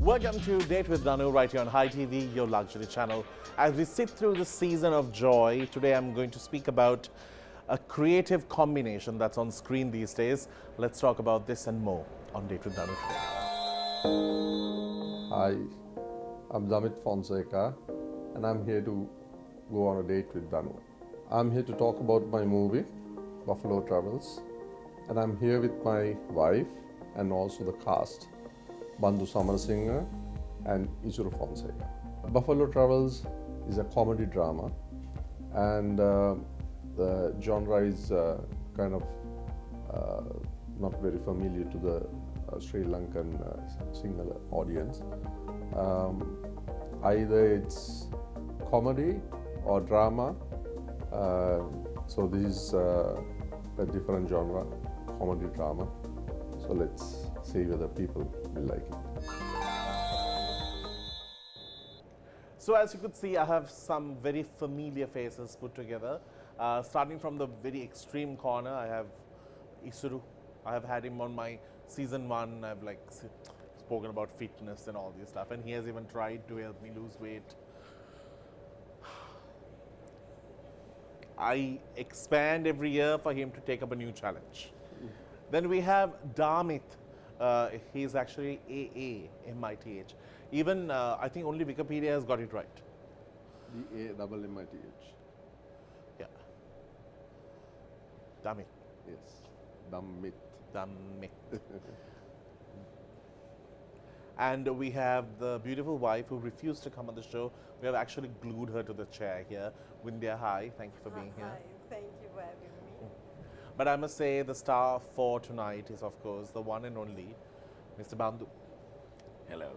Welcome to Date with DANU right here on Hi TV, your luxury channel. As we sit through the season of joy, today I'm going to speak about a creative combination that's on screen these days. Let's talk about this and more on Date with DANU today. Hi, I'm Dammith Fonseka and I'm here to go on a date with DANU. I'm here to talk about my movie, Buffalo Travels, and I'm here with my wife and also the cast, Bandu Samarasinghe and Isuru Fonseka. Buffalo Travels is a comedy drama, and the genre is kind of not very familiar to the Sri Lankan single audience. Either it's comedy or drama, so this is a different genre, comedy drama. So let's see whether people will like it. So as you could see, I have some very familiar faces put together. Starting from the very extreme corner, I have Isuru. I have had him on my season 1. I've spoken about fitness and all this stuff, and he has even tried to help me lose weight. I expand every year for him to take up a new challenge. Then we have Dammith. He's actually A-A-M-I-T-H. Even I think only Wikipedia has got it right. D-A-M-M-I-T-H. Yeah. Dammith. Yes. Dammith. Dammith. And we have the beautiful wife who refused to come on the show. We have actually glued her to the chair here. Windhya, hi. Thank you for being here. Hi, thank you for having me. But I must say the star for tonight is, of course, the one and only Mr. Bandu. Hello.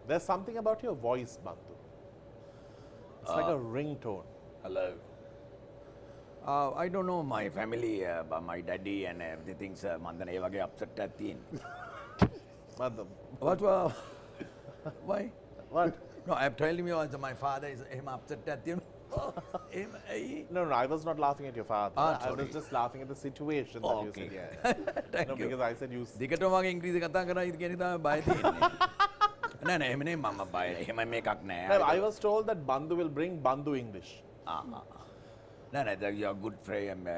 There's something about your voice, Bandu. It's like a ringtone. Hello. I don't know my family, my daddy and everything. Mandana evage upset at the Bandu. What? Why? What? No, I'm telling you also my father is him upset at you. No, I was not laughing at your father. I was sorry. just laughing at the situation that you Okay. said. Yeah. Thank No, you. because I said you. දිගටම වගේ ඉංග්‍රීසි කතා කරා ඉතින් කියන තමයි බය තියෙන්නේ. නෑ නෑ එහෙම නෙමෙයි මම බය. එහෙම මේකක් නෑ. No, I was told that Bandu will bring Bandu English. No, you're good frame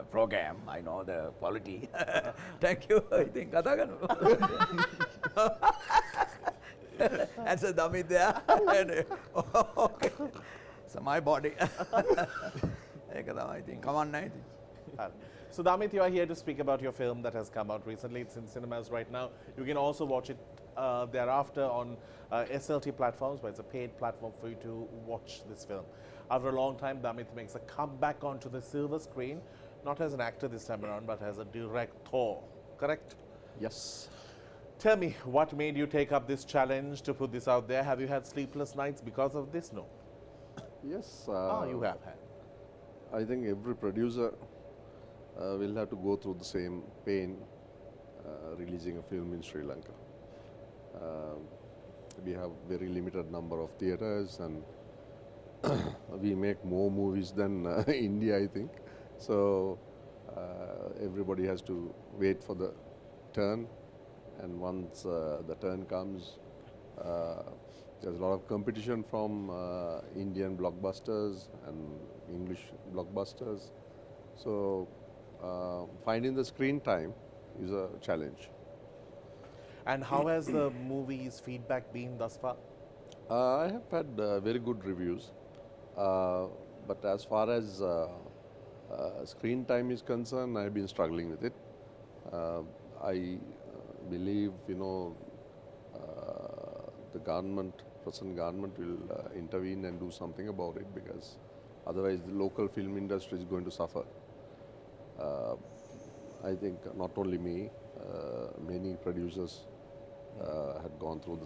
program. I know the quality. Thank you. I think කතා කරනවා. That's a dummy there. Okay. So my body. ඒක තමයි I think. Come on, I think. So Dammith, you are here to speak about your film that has come out recently. It's in cinemas right now. You can also watch it thereafter on SLT platforms, where it's a paid platform for you to watch this film. After a long time, Dammith makes a comeback onto the silver screen, not as an actor this time around, but as a director. Correct? Yes. Tell me, what made you take up this challenge to put this out there? Have you had sleepless nights because of this? No. Yes. You have had. I think every producer will have to go through the same pain releasing a film in Sri Lanka. We have very limited number of theatres, and we make more movies than India, I think. So everybody has to wait for the turn, and once the turn comes, there's a lot of competition from Indian blockbusters and English blockbusters. So finding the screen time is a challenge. And how has the movie's feedback been thus far? I have had very good reviews, but as far as screen time is concerned, I've been struggling with it. I believe, the present government will intervene and do something about it, because otherwise the local film industry is going to suffer. I think not only me, many producers had gone through the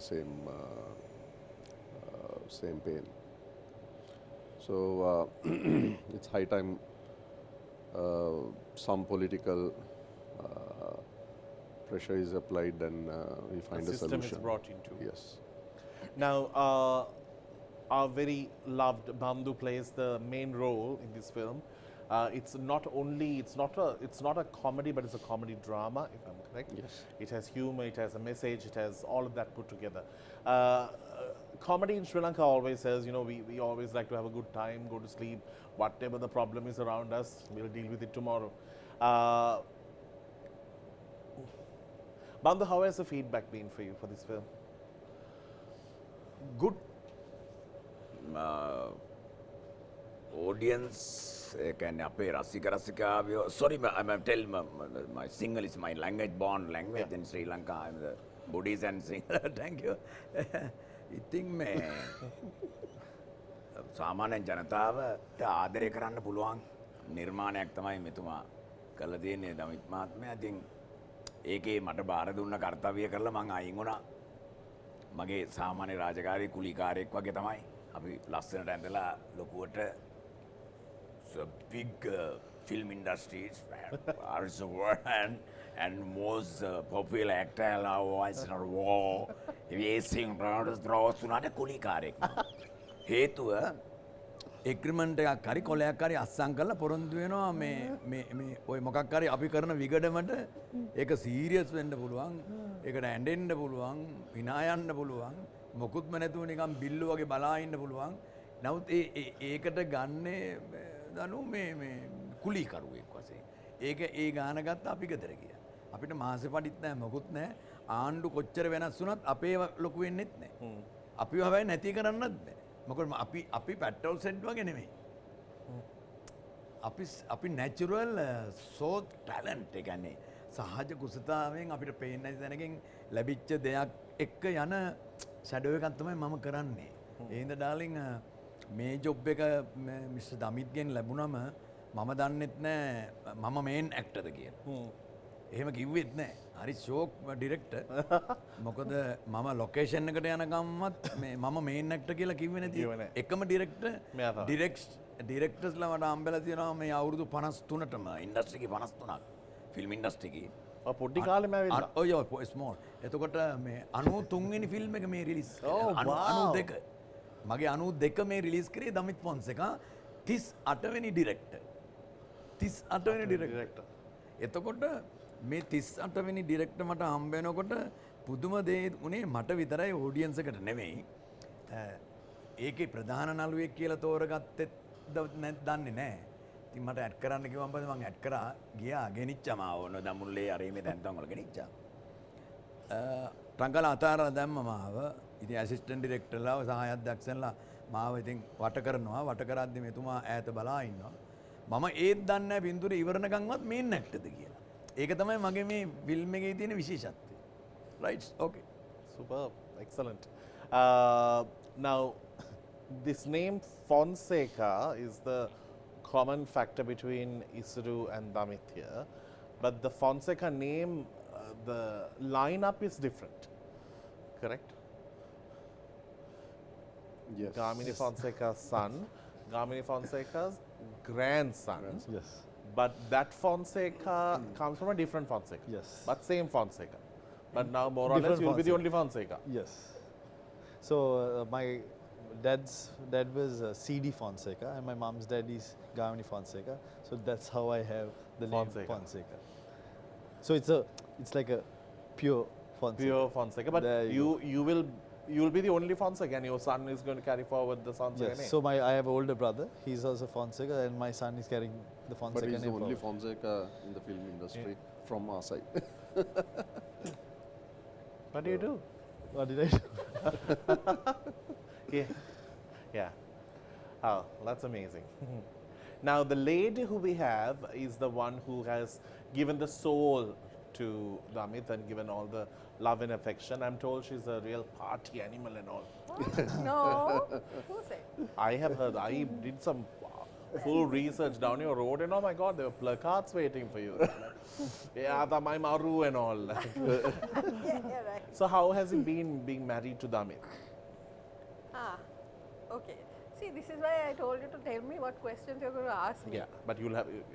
same pain. So it's high time some political pressure is applied and we find a system solution. is brought into. Yes. Now, our very loved Bandu plays the main role in this film. It's not a comedy, but it's a comedy drama, if I'm correct. Yes. It has humor, it has a message, it has all of that put together. Comedy in Sri Lanka always says, we always like to have a good time, go to sleep, whatever the problem is around us, we'll deal with it tomorrow. Bandu, how has the feedback been for you for this film? Good. Audience, can appear Rasika. Sorry, I'm telling my Sinhala is my language born language in Sri Lanka. I'm the Buddhist and Sinhala. Thank you. ඉතින් මේ සාමාන්‍යයෙන් ජනතාවට ආදරය කරන්න පුළුවන් නිර්මාණයක් තමයි මෙතුමා කළා තියෙන්නේ දමිත් මහත්මයා. ඉතින් ඒකේ මට බාර දුන්න කාර්යය කරලා මම අයින් වුණා. මගේ සාමාන්‍ය රාජකාරී කුලිකාරයෙක් වගේ තමයි. අපි ලස්සනට ඇඳලා ලොකුවට big film industries are word and most popular actor was war racing rounds draws උනාට කුලිකාරයෙක්. හේතුව එග්‍රීමන්ට් එකක් හරි කොලයක් හරි අස්සම් කරලා පොරොන්දු වෙනවා මේ ඔය මොකක් හරි අපි කරන විගඩමට ඒක සීරියස් වෙන්න පුළුවන්, ඒකට ඇඬෙන්න පුළුවන්, විනා යන්න පුළුවන්, මොකුත්ම නැතුව නිකන් බිල්ල වගේ බලා ඉන්න පුළුවන්. නමුත් ඒකට ගන්නේ දනු මේ කුලිකරුවෙක් වශයෙන්. ඒ ගාන ගත්ත අපි ගෙදර ගියා. අපිට මාසෙ පඩිත් නැහැ, මොකුත් නැහැ. ආණ්ඩු කොච්චර වෙනස් වුණත් අපේ ලොකු වෙන්නෙත් නැහැ. අපිව හැබැයි නැති කරන්නත් බෑ. මොකද අපි පැට්‍රෝල් සෙට් වගේ නෙමෙයි. අපි නැචරල් සෝ ටැලන්ට් ඒ කියන්නේ සහජ කුසතාවෙන් අපිට පේන්න නැති තැනකින් ලැබිච්ච දෙයක් එක්ක යන ෂැඩෝ එකක් තමයි මම කරන්නේ. එහෙනම් ඩාර්ලින් මේ ජොබ් එක මිස්ටර් දමිත්ගෙන් ලැබුණම මම දන්නෙත් නෑ මම මේන් ඇක්ටර්ද කියලා. එහෙම කිව්වෙත් නෑ. හරි ෂෝක් ඩිරෙක්ටර්. මොකද මම ලොකේෂන් එකට යන ගමන්වත් මම මේන් ඇක්ටර් කියලා කිව්වේ නැති. එකම ඩිරෙක්ටර්ස්ලා මට හම්බෙලා තියෙනවා මේ අවුරුදු 53ටම ඉන්ඩස්ට්‍රි එකේ 53ක් ෆිල්ම් ඉන්ඩස්ට්‍රි එකේ. පොඩි කාලෙම ඇවිල්ලා. ඔය ස්මෝල්. එතකොට මේ 93 වෙනි ෆිල්ම් එක මේ රිලීස්. 92. මගේ 92 මේ රිලීස් කරේ දමිත් ෆොන්සේකා 38 වෙනි ඩිරෙක්ටර්. 38 වෙනි ඩිරෙක්ටර්. එතකොට මේ 38 වෙනි ඩිරෙක්ටර් මට හම්බ වෙනකොට පුදුම දේ උනේ මට විතරයි ඔඩියන්ස් එකට නෙමෙයි. ඒකේ ප්‍රධාන නළුවෙක් කියලා තෝරගත්තෙත් දන්නේ නැහැ. ඉතින් මට ඇඩ් කරන්න කිව්වම පස්සේ මම ඇඩ් කරා ගියා ගෙනිච්චා මාව ඕන දමුල්ලේ අර මේ තැන්තන් වල ගෙනිච්චා. ටංගල අතාරලා දැම්ම මාව. ඉතින් ඇසිස්ටන්ට් ඩිරෙක්ටර්ලා සහාය අධ්‍යක්ෂන්ලා මාව ඉතින් වට කරනවා. වට කරද්දි මෙතුමා ඈත බලා ඉන්නවා. මම ඒත් දන්නේ නැහැ බින්දුර ඉවරනකන්වත් මේන් ඇක්ටර්ද කියලා. ඒක තමයි මගේ මේ ෆිල්ම් එකේ තියෙන විශේෂත්වය. Right? Okay. Superb. Excellent. Now, this name Fonseka is the common factor between Isuru and Dammith here. But the Fonseka name, the lineup is different. Correct? Yes. Gamini Fonseka's son, Gamini Fonseka's grandson. Yes. But that Fonseka comes from a different Fonseka. Yes. But same Fonseka. But now more or less Different you'll be the Fonseka. only Fonseka. Yes. So my dad's dad was CD Fonseka and my mom's dad is Gamini Fonseka. So that's how I have the name Fonseka. Fonseka. So it's like a pure Fonseka. Pure Fonseka. But There you will be the only Fonseka and your son is going to carry forward the Fonseka Yes. name. So I have an older brother. He's also Fonseka and my son is carrying the Fonseka But he's the name only forward. Fonseka in the film industry from our side. What do you do? What did I do? Yeah. Yeah. Oh, that's amazing. Now, the lady who we have is the one who has given the soul to Dammith and given all the love and affection. I'm told she's a real party animal and all. No. Who said? I have heard, I did some full research down your road and oh my God, there were placards waiting for you. Yeah, my Maru and all. Yeah, right. So how has it been being married to Dammith? Okay. See, this is why I told you to tell me what questions you're going to ask me. Yeah, but you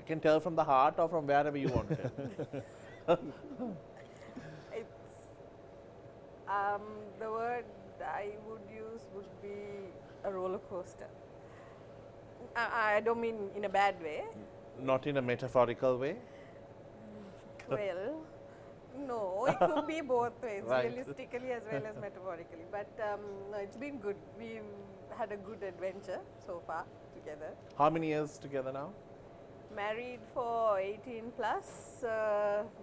can tell from the heart or from wherever you want to. It's the word I would use would be a roller coaster. I don't mean in a bad way. Not in a metaphorical way? Well, no, it could be both ways, Right. realistically as well as metaphorically. But no, it's been good. We've had a good adventure so far together. How many years together now? Married for 18 plus,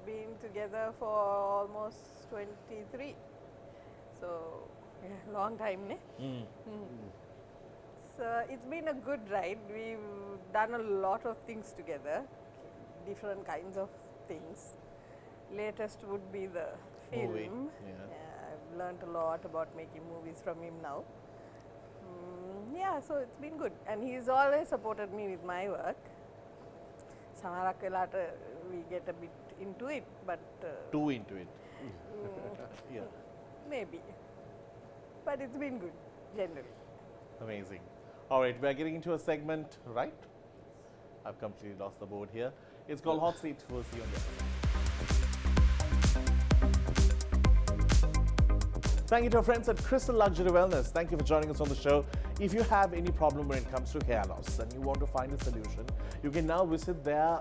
been together for almost 23. So, yeah, long time, ne? So, it's been a good ride. We've done a lot of things together, different kinds of things. Latest would be the film. Movie, yeah. I've learnt a lot about making movies from him now. Yeah, so it's been good. And he's always supported me with my work. Samarak velata we get a bit into it, but Too into it. Yeah. maybe. But it's been good, generally. Amazing. All right, we're getting into a segment, right? I've completely lost the board here. It's called Hot Seat. We'll see you on the other side. Thank you to our friends at Crystal Luxury Wellness. Thank you for joining us on the show. If you have any problem when it comes to hair loss and you want to find a solution, you can now visit their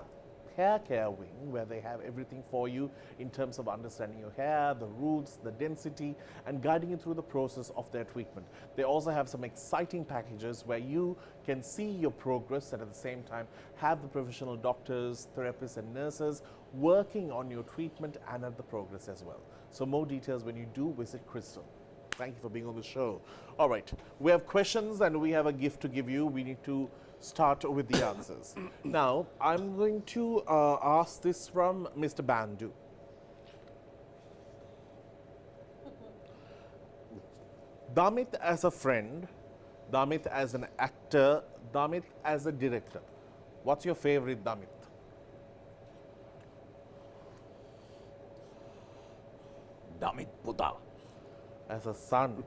hair care wing where they have everything for you in terms of understanding your hair, the roots, the density, and guiding you through the process of their treatment. They also have some exciting packages where you can see your progress and at the same time have the professional doctors, therapists and nurses working on your treatment and at the progress as well. So more details when you do visit Crystal. Thank you for being on the show. All right, we have questions and we have a gift to give you. We need to start with the answers. Now, I'm going to ask this from Mr. Bandu. Dammith as a friend, Dammith as an actor, Dammith as a director. What's your favorite Dammith? Dammith පුතා. As a son.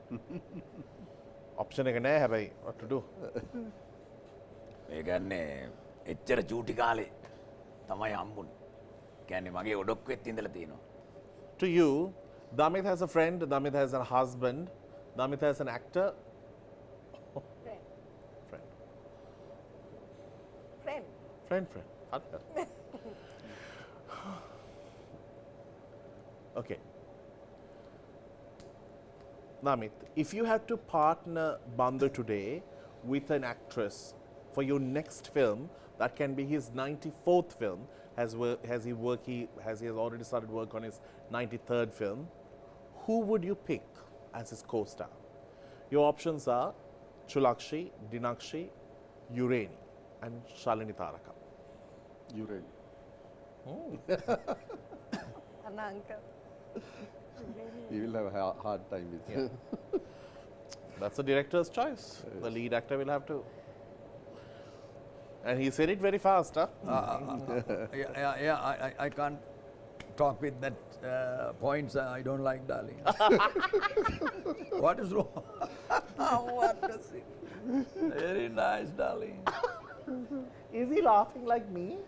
Option එක නෑ හැබැයි what to do? ඒ කියන්නේ එච්චර චූටි කාලේ තමයි හම්බුනේ. කියන්නේ මගේ ඔඩොක්කුවෙත් ඉඳලා තියෙනවා. To you, Dammith has a friend, Dammith has a husband, Dammith has an actor. Friend. Friend. Friend. Friend. Okay. Dammith, if you had to partner Bandu today with an actress for your next film, that can be his 94th film, has he already started work on his 93rd film, who would you pick as his co-star? Your options are Chulakshi, Dinakshi, Ureni and Shalini Taraka. Ureni. Ananka. He will have a hard time with Yeah. That's the director's choice. The lead actor will have to. And he said it very fast, huh? I can't talk with that points I don't like, darling. What is wrong? What does it? Very nice, darling. Is he laughing like me?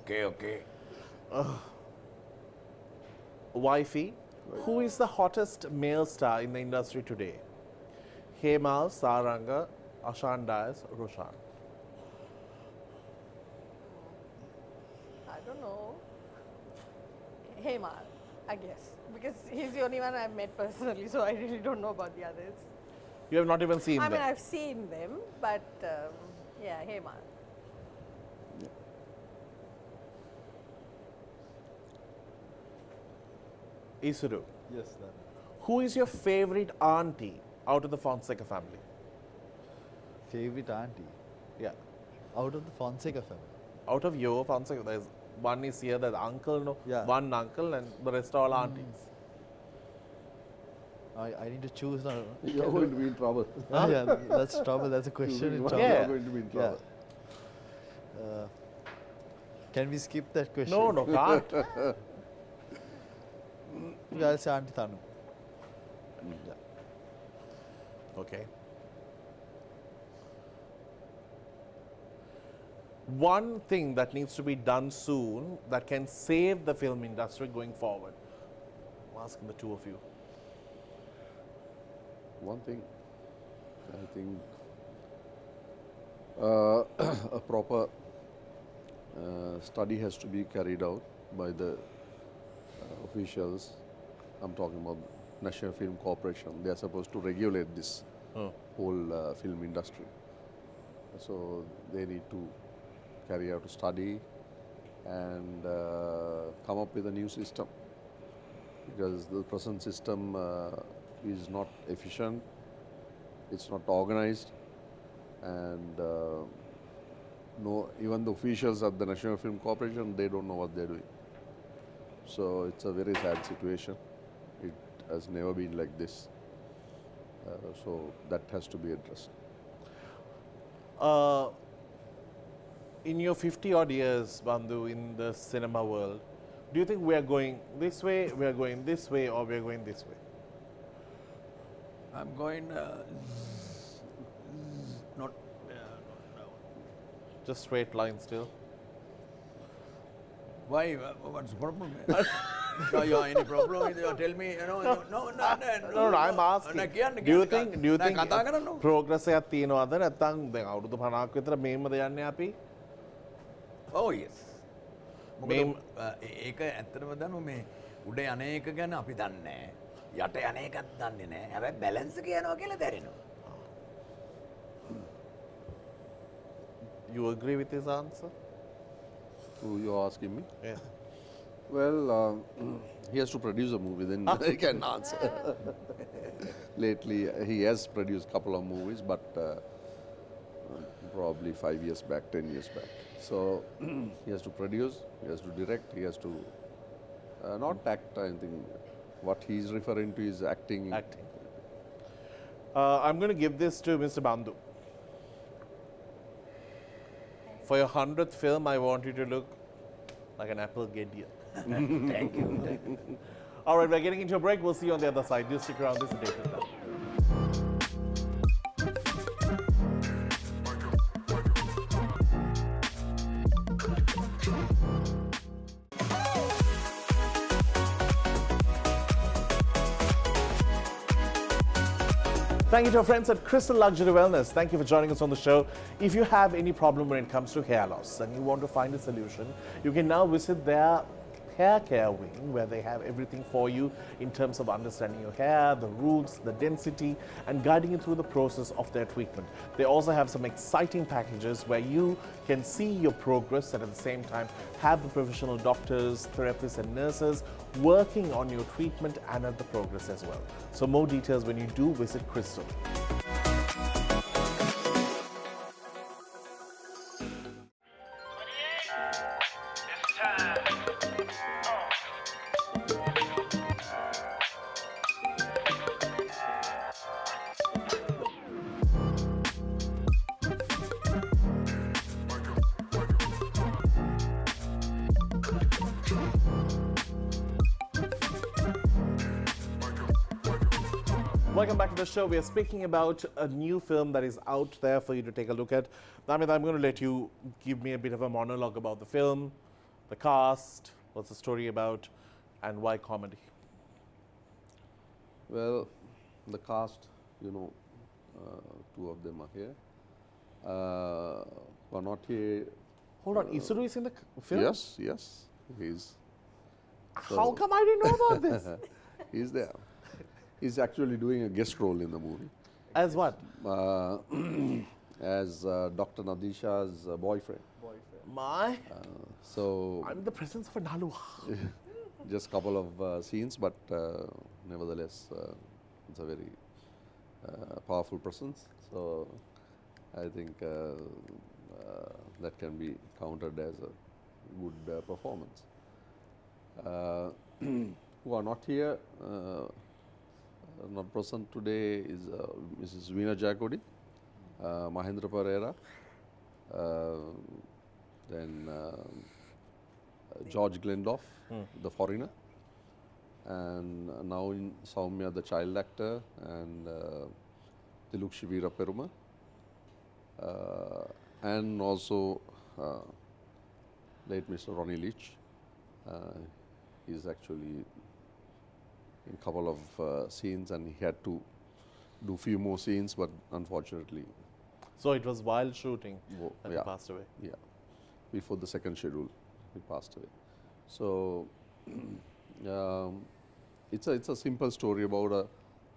Okay. Wifey, who is the hottest male star in the industry today? Hemal, Saranga, Ashan Dias, Roshan. I don't know. Hemal, I guess. Because he's the only one I've met personally, so I really don't know about the others. You have not even seen I them. mean, I've seen them, but yeah, Hemal. Isuru, Yes, sir. who is your favorite auntie out of the Fonseka family? Favorite auntie Yeah. out of the Fonseka family. Out of your Fonseka, there's one is here, there's uncle, no? Yeah. One uncle and the rest are all aunties. I need to choose now. You are going to be in trouble. Yeah, that's trouble. That's a question in You trouble. Yeah. are going to be in trouble. Can we skip that question? No, can't. Yeah, I'll say Auntie Thanu. Yeah. Okay. One thing that needs to be done soon that can save the film industry going forward. I'm asking the two of you. One thing. I think a proper study has to be carried out by the officials. I'm talking about National Film Corporation. They are supposed to regulate this whole film industry. So they need to carry out a study and come up with a new system, because the present system is not efficient, it's not organized, and no, even the officials at the National Film Corporation, they don't know what they're doing. So it's a very sad situation. It has never been like this. So that has to be addressed. In your 50 odd years, Bandu, in the cinema world, do you think we are going this way, we are going this way, or we are going this way? I'm going not Just straight line still? why? What's the problem? You have any problem with you? Tell me. No, I'm asking. Do you think progress එකක් තියෙනවද නැත්නම් දැන් අවුරුදු 50ක් විතර මේමද යන්නේ අපි? Oh yes. ඒක ඇත්තටම දන්නු මේ උඩ යන එක ගැන අපි දන්නේ නැහැ. යට යන එකත් දන්නේ නැහැ. හැබැයි බැලන්ස් එක යනවා කියලා දැනෙනවා. You agree with his answer? Who you're asking me? Yeah. Well, he has to produce a movie, then he can answer. Lately, he has produced a couple of movies, but probably 5 years back, 10 years back. So he has to produce, he has to direct, he has to not act. I think what he's referring to is acting. Acting. I'm going to give this to Mr. Bandu. For your 100th film, I want you to look like an apple Gideon. Thank you. Thank you. All right, we're getting into a break. We'll see you on the other side. Do stick around. This is David. Thank you to our friends at Crystal Luxury Wellness. Thank you for joining us on the show. If you have any problem when it comes to hair loss and you want to find a solution, you can now visit their hair care wing, where they have everything for you in terms of understanding your hair, the roots, the density, and guiding you through the process of their treatment. They also have some exciting packages where you can see your progress and at the same time have the professional doctors, therapists, and nurses working on your treatment and at the progress as well. So more details when you do visit Crystal. Welcome back to the show. We are speaking about a new film that is out there for you to take a look at. Dammith, I'm going to let you give me a bit of a monologue about the film, the cast, what's the story about, and why comedy? Well, the cast, you know, two of them are here. Are not here. Hold on, Isuru is in the film? Yes, yes, he's. How come I didn't know about this? He's there. He's actually doing a guest role in the movie. As what? As Dr. Nadisha's boyfriend. My? So I'm in the presence of a Nalu. just a couple of scenes, but nevertheless, it's a very powerful presence. So I think that can be counted as a good performance. Who are not here, not present today, is Mrs. Veena Jagodi, Mahendra Pereira, then George Glendoff, the foreigner, and now in Soumya, the child actor, and Tilukshi Veera Peruma, and also late Mr. Ronnie Leach. He's actually in a couple of scenes, and he had to do few more scenes, but unfortunately, So it was while shooting that he yeah, passed away. yeah, before the second schedule, he passed away. So it's a simple story about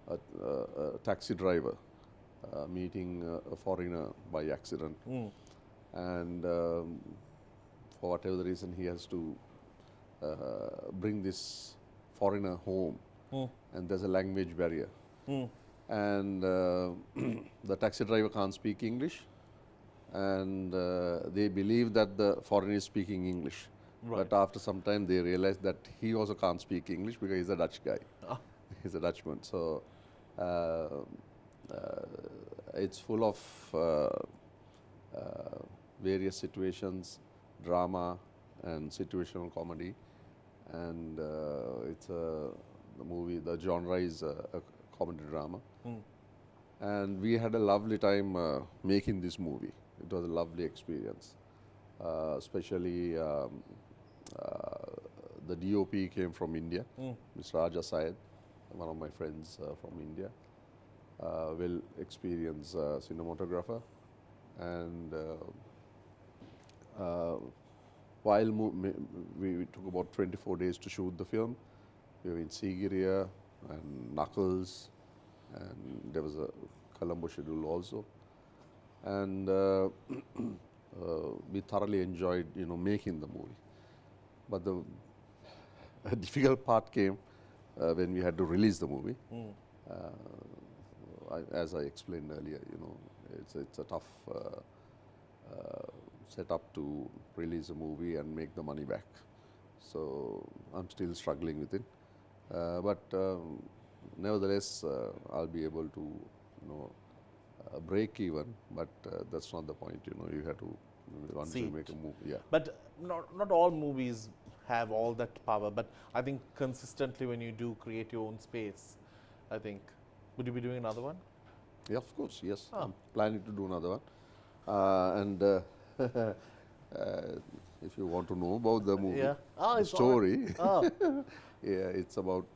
a taxi driver meeting a foreigner by accident, and for whatever the reason, he has to bring this foreigner home, and there's a language barrier. And the taxi driver can't speak English, and they believe that the foreigner is speaking English. Right. But after some time, they realize that he also can't speak English because he's a Dutch guy. He's a Dutchman. So it's full of various situations, drama and situational comedy, and it's the movie. The genre is a comedy drama, and we had a lovely time making this movie. It was a lovely experience, especially the DOP came from India, Mr. Raja Syed, one of my friends from India, well experienced cinematographer, and while we took about 24 days to shoot the film. We were in Sigiriya and Knuckles, and there was a Colombo schedule also, and we thoroughly enjoyed, making the movie. But the difficult part came when we had to release the movie. As I explained earlier, it's a tough setup to release a movie and make the money back. So I'm still struggling with it. But nevertheless, I'll be able to, break even. But that's not the point. You have to once See you it. make a movie. Yeah. But not all movies have all that power. But I think consistently when you do create your own space, I think, would you be doing another one? Yeah, of course. Yes, Oh. I'm planning to do another one. And if you want to know about the movie, Yeah. Oh, the it's story, Oh, yeah, it's about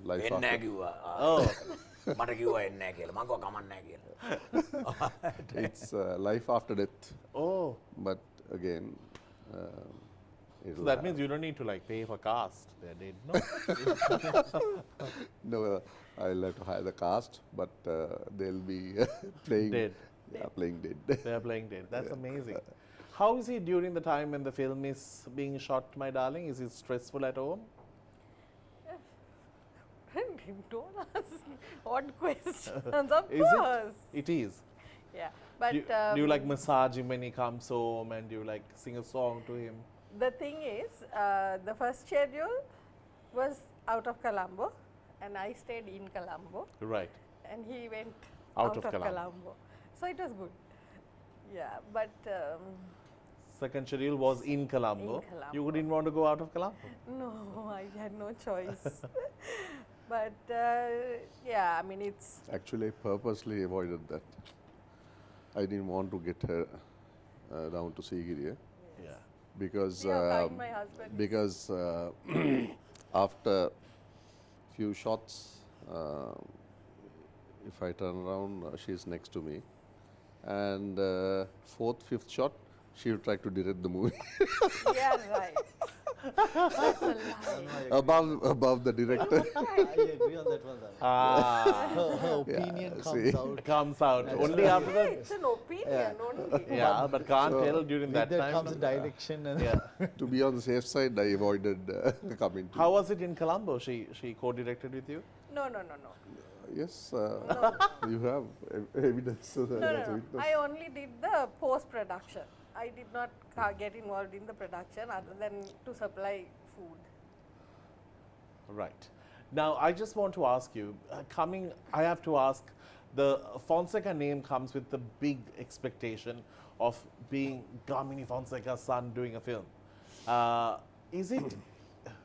life එන්නේ after. කිව්වා. oh, මට කිව්වා එන්නේ කියලා. මං කිව්වා කමක් නැහැ කියලා. It's life after death. oh. But again, So that means you don't need to like pay for cast. They're dead, no? no, I'll have to hire the cast, but they'll be playing Dead. Yeah, playing dead. They're playing dead. That's amazing. How is it during the time when the film is being shot, my darling? Is it stressful at home? Don't ask odd questions. Of Is course. it? It is. Yeah. But Do you like massage him when he comes home, and do you like sing a song to him? the thing is, the first schedule was out of Colombo, and I stayed in Colombo, Right. and he went Out of Colombo. Colombo. So it was good. Yeah, but Second schedule was in Colombo. In Colombo. You didn't want to go out of Colombo. no, I had no choice. But yeah, I mean, it's Actually, I purposely avoided that. I didn't want to get her down to Sigiriya Yeah. because see how kind my husband is. because after few shots, if I turn around, she's next to me, and fourth, fifth shot, she would try to direct the movie Yeah, right. That's a lie. above the director. I agree on that one. Ah, Her opinion Yeah, comes see. out. comes out That's only right. after Yeah, the. it's an opinion only. Yeah, but can't So, tell during With that that time. comes a direction. And Yeah. To be on the safe side, I avoided coming to. How was it in Colombo? She co-directed with you? No. Yes, you have evidence. No. I only did the post-production. I did not get involved in the production other than to supply food. Right. Now, I just want to ask you, I have to ask, the Fonseka name comes with the big expectation of being Gamini Fonseka's son doing a film. Is it,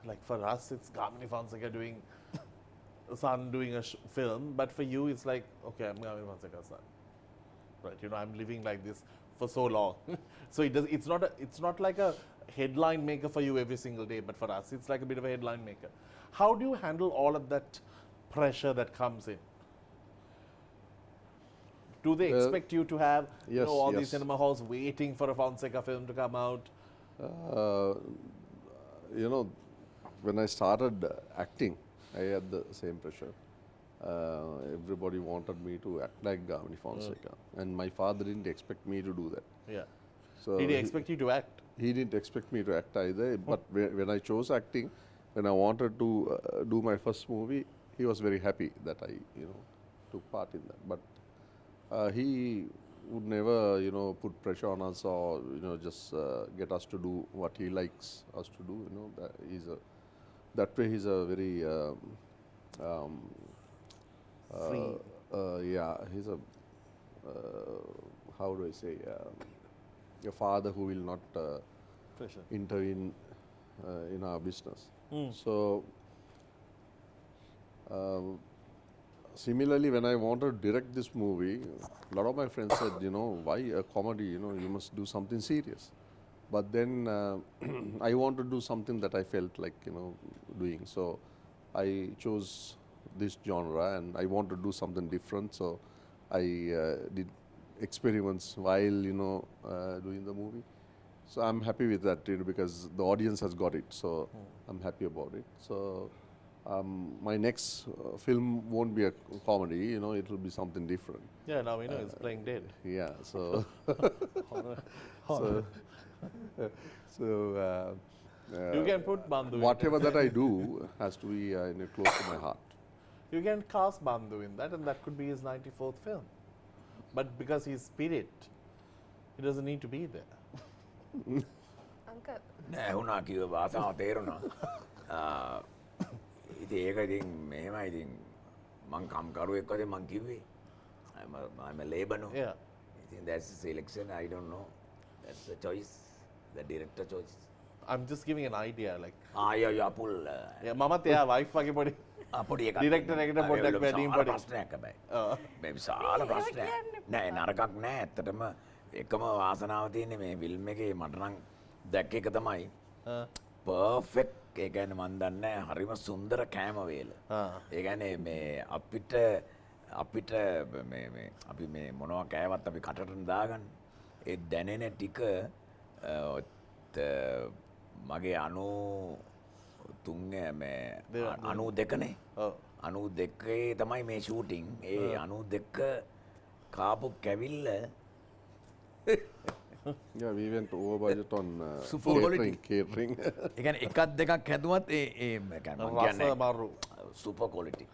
like for us, it's Gamini Fonseka doing a film, but for you, it's like, okay, I'm Gamini Fonseka's son. Right, I'm living like this for so long. So it's not like a headline maker for you every single day, but for us, it's like a bit of a headline maker. How do you handle all of that pressure that comes in? Do they expect you to have yes, all these yes. cinema halls waiting for a Fonseka film to come out? You know, when I started acting, I had the same pressure. Everybody wanted me to act like Dammith Fonseka, and my father didn't expect me to do that. Yeah. So Did he expect you to act? He didn't expect me to act either. But when I chose acting, when I wanted to do my first movie, he was very happy that I, took part in that. But he would never, put pressure on us or just get us to do what he likes us to do. That way he's a very Free. yeah, he's a how do I say a father who will not Pressure. intervene in our business. So similarly, when I wanted to direct this movie, a lot of my friends said, why a comedy? You must do something serious. But then I want to do something that I felt like doing. So I chose this genre, and I want to do something different. So I did experiments while doing the movie. So I'm happy with that because the audience has got it. So I'm happy about it. So my next film won't be a comedy. It will be something different. Yeah, now we know he's playing dead. Yeah. So You can put Bandu in whatever that I do has to be close to my heart. You can cast Bandu in that, and that could be his 94th film. But because he's spirit, he doesn't need to be there. Uncle. නෑ වුණා කිව්ව භාෂාව තේරුණා. ඉතින් ඒක ඉතින් මෙහෙමයි ඉතින් මං කම්කරුවෙක් වශයෙන් මං කිව්වේ. I'm a labor no. Yeah. I think that's the selection. I don't know. That's the choice. The director choice. I'm just giving an idea. Like, yeah, pull. yeah, Mama, yeah, wife, wage body. පොඩි එකක් Director එකට පොඩ්ඩක් වැඩිම පොඩි. ප්‍රශ්නයක් හැබැයි. මේ විශාල ප්‍රශ්නයක්. නෑ නරකක් නෑ ඇත්තටම එකම වාසනාව තියෙන්නේ මේ ෆිල්ම් එකේ මට නම් දැක්ක එක තමයි පර්ෆෙක්ට් ඒ කියන්නේ මන් දන්නේ හරිම සුන්දර කෑම වේල. ඒ කියන්නේ මේ අපිට මේ අපි මේ මොනවා කෑවත් අපි කටට දාගන්න. ඒ දැනෙන ටික මගේ 93 මේ 92නේ 92 තමයි මේ ෂූටින් ඒ 92 කාපු කැවිල්ල Yeah, we went over budget on Super catering. ඒ කියන්නේ එකක් දෙකක් හැදුවත් ඒ කියන්නේ super quality.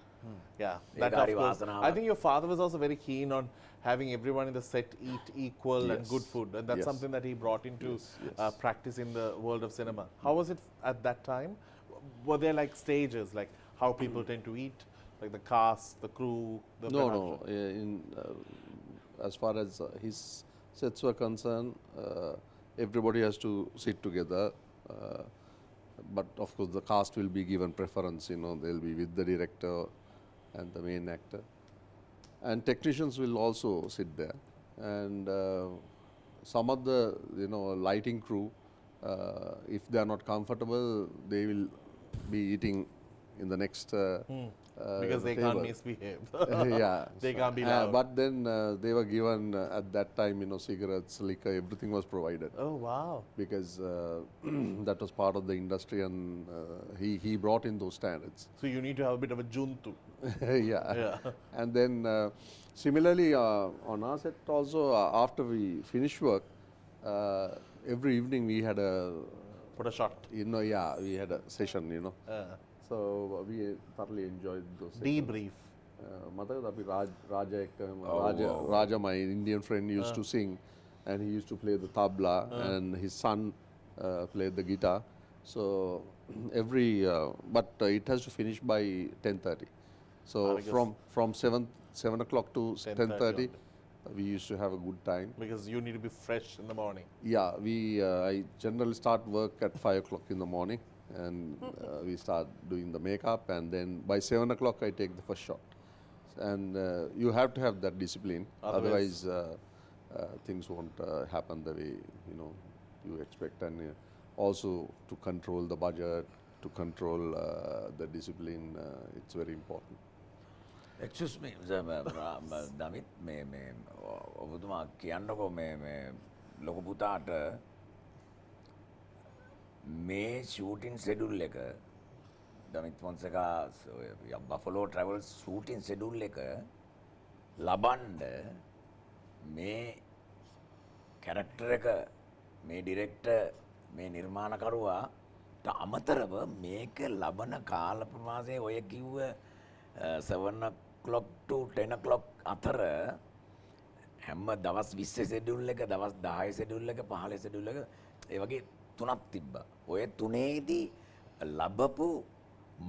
Yeah, A that කාරි of course. වාසනාව. I think your father was also very keen on having everyone in the set eat equal and Yes. good food, and that's Yes. something that he brought into Yes. practice in the world of cinema. How was it at that time? Were there like stages, like how people tend to eat, like the cast, the crew, the No. production? As far as his sets were concerned, everybody has to sit together. But of course, the cast will be given preference. They'll be with the director and the main actor, and technicians will also sit there. And some of the lighting crew, if they are not comfortable, they will be eating in the next Because they table. can't misbehave. Yeah, They can't be loud. but then they were given at that time, cigarettes, liquor, everything was provided Oh wow! because that was part of the industry, and he brought in those standards. So you need to have a bit of a juntu. Yeah. And then similarly on our set also, after we finished work, every evening we had Put a shot. we had a session. So we thoroughly enjoyed those sessions. Debrief. මතකද අපි Raja, my Indian friend, used to sing, and he used to play the tabla, and his son played the guitar. So but it has to finish by 10:30. So from 7 o'clock to 10:30, we used to have a good time. Because you need to be fresh in the morning. Yeah, I generally start work at 5 o'clock in the morning, and we start doing the makeup, and then by 7 o'clock I take the first shot. And you have to have that discipline, otherwise things won't happen the way you expect. And also to control the budget, to control the discipline, it's very important. Excuse me, Dammith, මේ ඔබතුමා කියන්නකෝ මේ ලොකු පුතාට මේ shooting schedule එක Dammith Fonseka Buffalo Travels shooting schedule එක ලබන්න මේ character එක මේ director මේ නිර්මාණකරුවාට අමතරව මේක ලබන කාල ප්‍රමාණය ඔය කිව්ව 7 o'clock to 10 o'clock අතර හැම දවස් 20 ෂෙඩියුල් එක දවස් 10 ෂෙඩියුල් එක 15 ෂෙඩියුල් එක ඒ වගේ තුනක් තිබ්බා. ඔය තුනේදී ලැබපු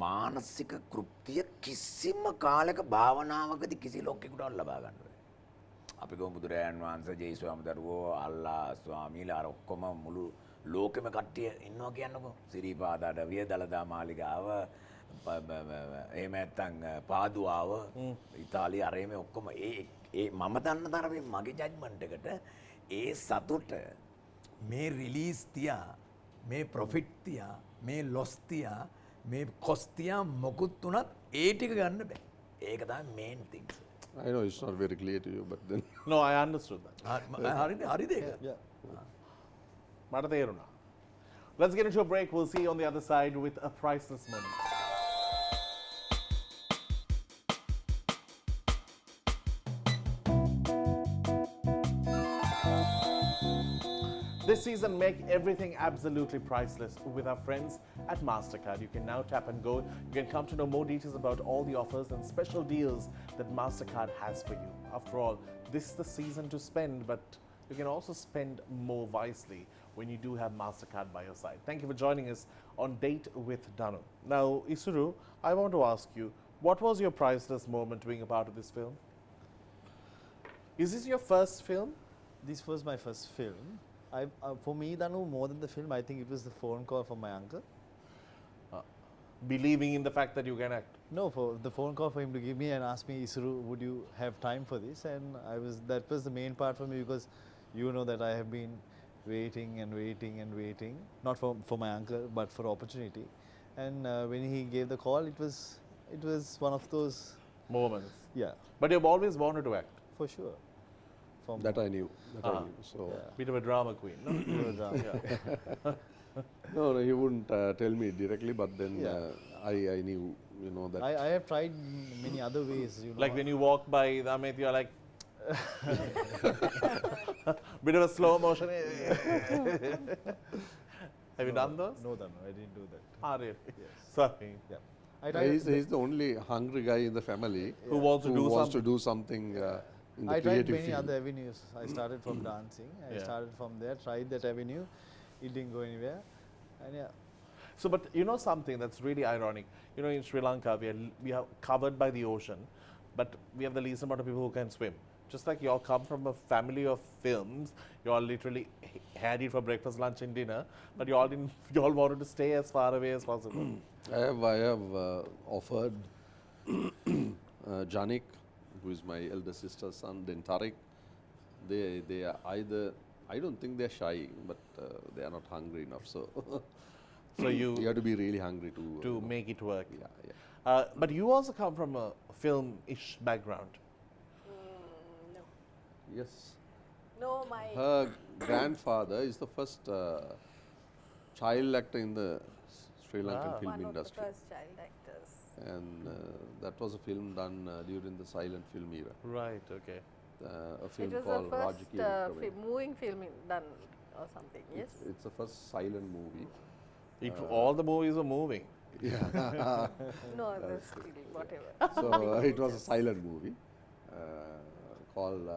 මානසික කෘත්‍ය කිසිම කාලයක භාවනාවකදී කිසි ලෝකෙකුට ලබා ගන්න බැහැ. අපි ගොම් බුදුරයන් වහන්සේ ජේසුස්වාමි දරුවෝ අල්ලා ස්වාමීලා ඔක්කොම මුළු ලෝකෙම කට්ටිය ඉන්නවා කියන්නකෝ. සිරිපාදාට වියදලදා මාලිගාව එහෙම නැත්නම් පාදුවාව ඉතාලිය අරේම ඔක්කොම ඒ මම දන්න තරමේ මගේ ජජ්මන්ට් එකට ඒ සතුට මේ රිලීස් තියා මේ ප්‍රොෆිට් තියා මේ ලොස් තියා මේ කොස් තියා මොකුත් උනත් ඒ ටික ගන්න බෑ. ඒක තමයි මේන් තින්ග්ස්. I know it's not very clear to you, but then No, I understood that. හරිද ඒක? මට තේරුණා. Let's get into a break. We'll see you on the other side with a priceless moment. This season, make everything absolutely priceless with our friends at MasterCard. You can now tap and go. You can come to know more details about all the offers and special deals that MasterCard has for you. After all, this is the season to spend, but you can also spend more wisely when you do have MasterCard by your side. Thank you for joining us on Date with DANU. Now, Isuru, I want to ask you, what was your priceless moment being a part of this film? Is this your first film? This was my first film. For me, Danu, more than the film, I think it was the phone call from my uncle. Believing in the fact that you can act? No, for the phone call for him to give me and ask me, Isuru, would you have time for this? And that was the main part for me, because you know that I have been waiting and waiting and waiting, not for my uncle, but for opportunity. And when he gave the call, it was one of those Moments. Yeah, But you've always wanted to act? for sure. that I knew. I knew. So Bit of a drama queen, no? no, he wouldn't tell me directly, but then Yeah. I knew, you know, that I have tried many other ways, you know. Like when you walk by Dammith, you're like, bit of a slow motion. Have you done those? No, Danu, I didn't do that. Ah, really? Yes. Sorry. Yeah. I tried, he's the only hungry guy in the family Who wants to who do wants something? to do something in the I tried creative many field. other avenues. I started from dancing. I Yeah. started from there, tried that avenue. It didn't go anywhere. And yeah, So, but you know something that's really ironic? You know, in Sri Lanka, we are covered by the ocean, but we have the least amount of people who can swim. Just like you all come from a family of films, you all literally had it for breakfast, lunch, and dinner, but you all didn't. You all wanted to stay as far away as possible. I have offered Janik, who is my elder sister's son, then Tariq. They are either, I don't think they're shy, but they are not hungry enough. So So you you have to be really hungry to to you know, make it work. Yeah. But you also come from a film-ish background. No. Yes. No, my Her grandfather is the first child actor in the Sri Lankan Wow. film one of the industry. first child actors. And that was a film done during the silent film era. Right. Okay. A It film was the called first Rajaki Vikraman. moving film done or something, yes? It's the first silent movie. All the movies were moving. No, that's still whatever. So it was a silent movie called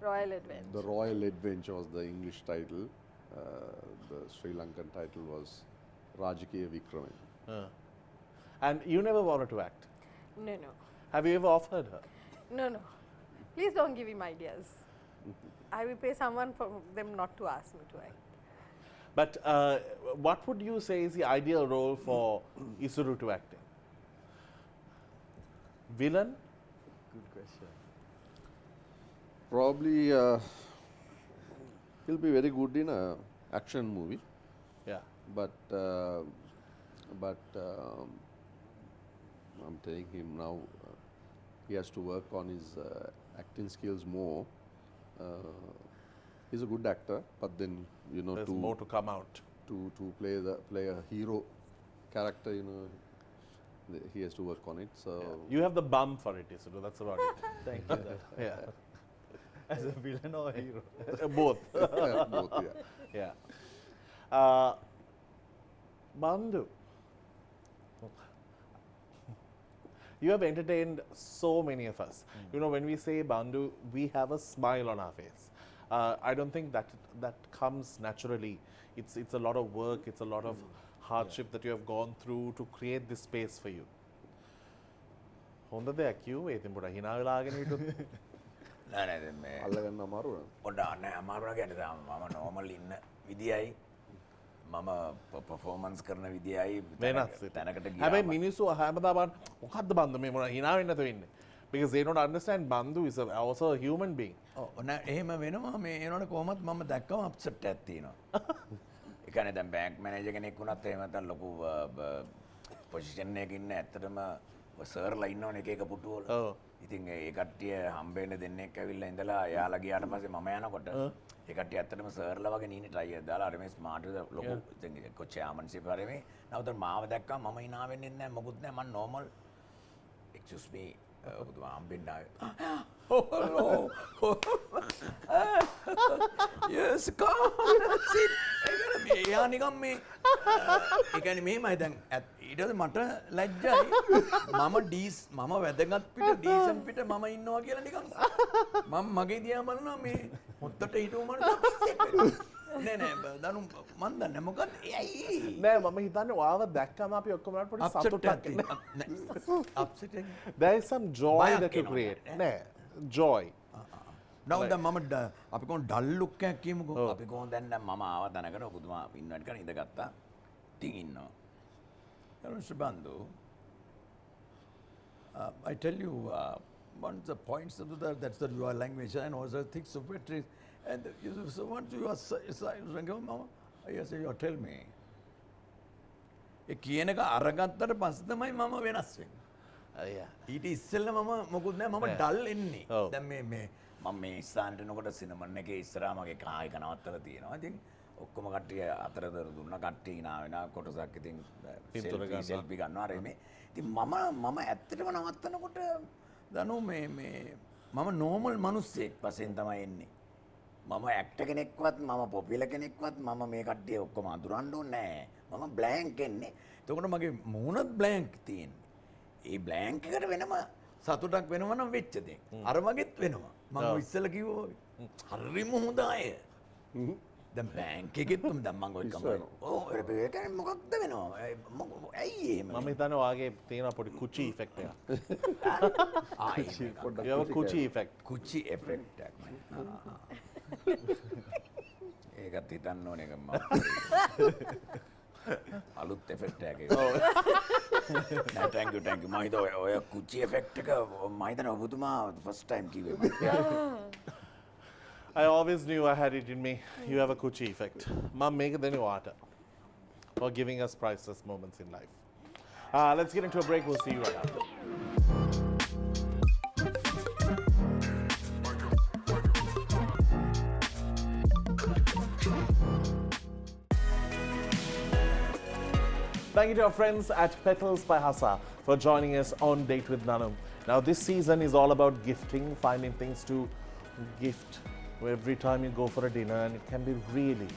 Royal Adventure. The Royal Adventure was the English title. The Sri Lankan title was Rajaki Vikraman. And you never wanted to act. No, no. Have you ever offered her? No, no. Please don't give him ideas. I will pay someone for them not to ask me to act. But what would you say is the ideal role for Isuru to act in? Villain? good question. Probably he'll be very good in a action movie, Yeah. but I'm telling him now, he has to work on his acting skills more. He's a good actor, but then There's more to come out. to play a hero character, he has to work on it. So You have the bum for it, Isuru. That's about it. Thank you. Yeah. As a villain or a hero? Both. both, yeah. Yeah. Bandu. You have entertained so many of us. When we say Bandu, we have a smile on our face. I don't think that comes naturally. It's a lot of work, it's a lot of hardship that you have gone through to create this space for you. හොඳ දෙයක් කිව්වේ ඉතින් පොඩ hina වෙලාගෙන හිටු. නෑ නෑ දැන් මේ අල්ලගන්න අමාරු නේද? පොඩ අනේ අමාරු කියන්නේ මම නෝමල් ඉන්න විදියයි මම පර්ෆෝමන්ස් කරන විදියයි වෙනස්. තැනකට ගියා. හැබැයි මිනිස්සු හැමදාම මොකද්ද බන්දු මේ මොන hina වෙන්න නැතුව ඉන්නේ. Because they don't understand Bandu is also a human being. නෑ එහෙම වෙනවා මේ ඒනොට කොහොමත් මම දැක්කම අප්සෙට් එකක් තියෙනවා. ඒ කියන්නේ දැන් බැංක් මැනේජර් කෙනෙක් වුණත් එහෙම නැත්නම් ලොකු පොසිෂන් එකක ඉන්න ඇත්තටම සර්ලා ඉන්නවනේ එක එක පුටුවල. ඉතින් ඒ කට්ටිය හම්බෙන්න දෙන්නෙක් ඇවිල්ලා ඉඳලා එයාලා ගියාට පස්සේ මම යනකොට ඒ කට්ටිය ඇත්තටම සර්ලා වගේ නීනේ ට්‍රයි එකක් දාලා අර මේ ස්මාර්ට් ලොකු ඉතින් කොච්චාමන්සිප් හරි මේ නමුත් මාව දැක්කම මම hina වෙන්නේ නැහැ මොකුත් නැහැ මම නෝමල් excuse me ඔබතුමා හම්බෙන්න ආවේ oh yes come sit ඒකනේ මේ යා නිකන් මේ ඒ කියන්නේ මෙහෙමයි දැන් ඊට පස්සේ මට ලැජ්ජයි මම වැදගත් පිට ඩීසන්ට් පිට මම ඉන්නවා කියලා නිකන් මම මගේ දිහා බලනවා මේ හොත්තට හිටව මනුස්සයා නෑ නෑ දනු මන් දන්නේ මොකද ඇයි නෑ මම හිතන්නේ ඔයාව දැක්කම අපි ඔක්කොම පොඩි සතුටක් අප්සෙට් එක there is some joy බයක් that you එනවා. create නෑ joy නවද මම අපි කොහොම ඩල් ලුක් එකක් කියමුකෝ අපි කොහොම දැන් මම ආව තැනකට ඔබතුමා ඉන්නවට කන ඉඳගත්තා ඉතින් ඉන්නවා Mr. Bandu, I tell you one of the points of that's the your language and also things of it is and so once you are saying mama I say you tell me ඒ කියන එක අරගත්තට පස්සේ තමයි මම වෙනස් වෙන්නේ ඊට ඉස්සෙල්ලා මම මොකුත් නෑ මම ඩල් එන්නේ දැන් මේ මම මේ ඉස්සාන්ට එනකොට සිනමන් එකේ ඉස්සරහා මගේ කායික නවත්තලා තියෙනවා ඉතින් ඔක්කොම කට්ටිය අතරදර දුන්න කට්ටිය hina වෙන කොටසක් ඉතින් සෙල්ෆි ගන්නවා අර මේ ඉතින් මම ඇත්තටම නවත්තනකොට දනු මේ මම නෝමල් මිනිස්සෙක් වශයෙන් තමයි එන්නේ මම ඇක්ටර් කෙනෙක්වත් මම පොපියුලර් කෙනෙක්වත් මම මේ කට්ටිය ඔක්කොම අඳුරන්න ඕනේ නෑ මම බ්ලැන්ක් එන්නේ එතකොට මගේ මූණත් බ්ලැන්ක් තියෙන්නේ ඒ බ්ලැන්ක් එකට වෙනම සතුටක් වෙනව නම් වෙච්ච දෙයක් අර වගේත් වෙනවා මම ඉස්සෙල්ලා කිව්වා වගේ හරිම හොඳ අය දැන් බැංක් එකෙත් දැන් මම ඔය කම ඕ ඒක මොකක්ද වෙනවා ඇයි එහෙම මම හිතන්නේ ඔයාගේ තියෙන පොඩි කුචි ඉෆෙක්ට් එකක් you have a kuchi effect කුචි එෆෙක්ට් එකක් ඒකත් හිතන්න ඕනේ එක මම අලුත් එෆෙක්ට් එකක් ඒක නෑ thank you මම හිතුවා ඔය කුචි එෆෙක්ට් එක මම හිතන්නේ ඔබතුමා first time කිව්වේ I always knew I had it in me. You have a Kuchi effect. Mom, make it then you water for giving us priceless moments in life. Let's get into a break. We'll see you right after. Thank you to our friends at Petals by Hassa for joining us on Date with DANU. Now, this season is all about gifting, finding things to gift. Every time you go for a dinner, and it can be really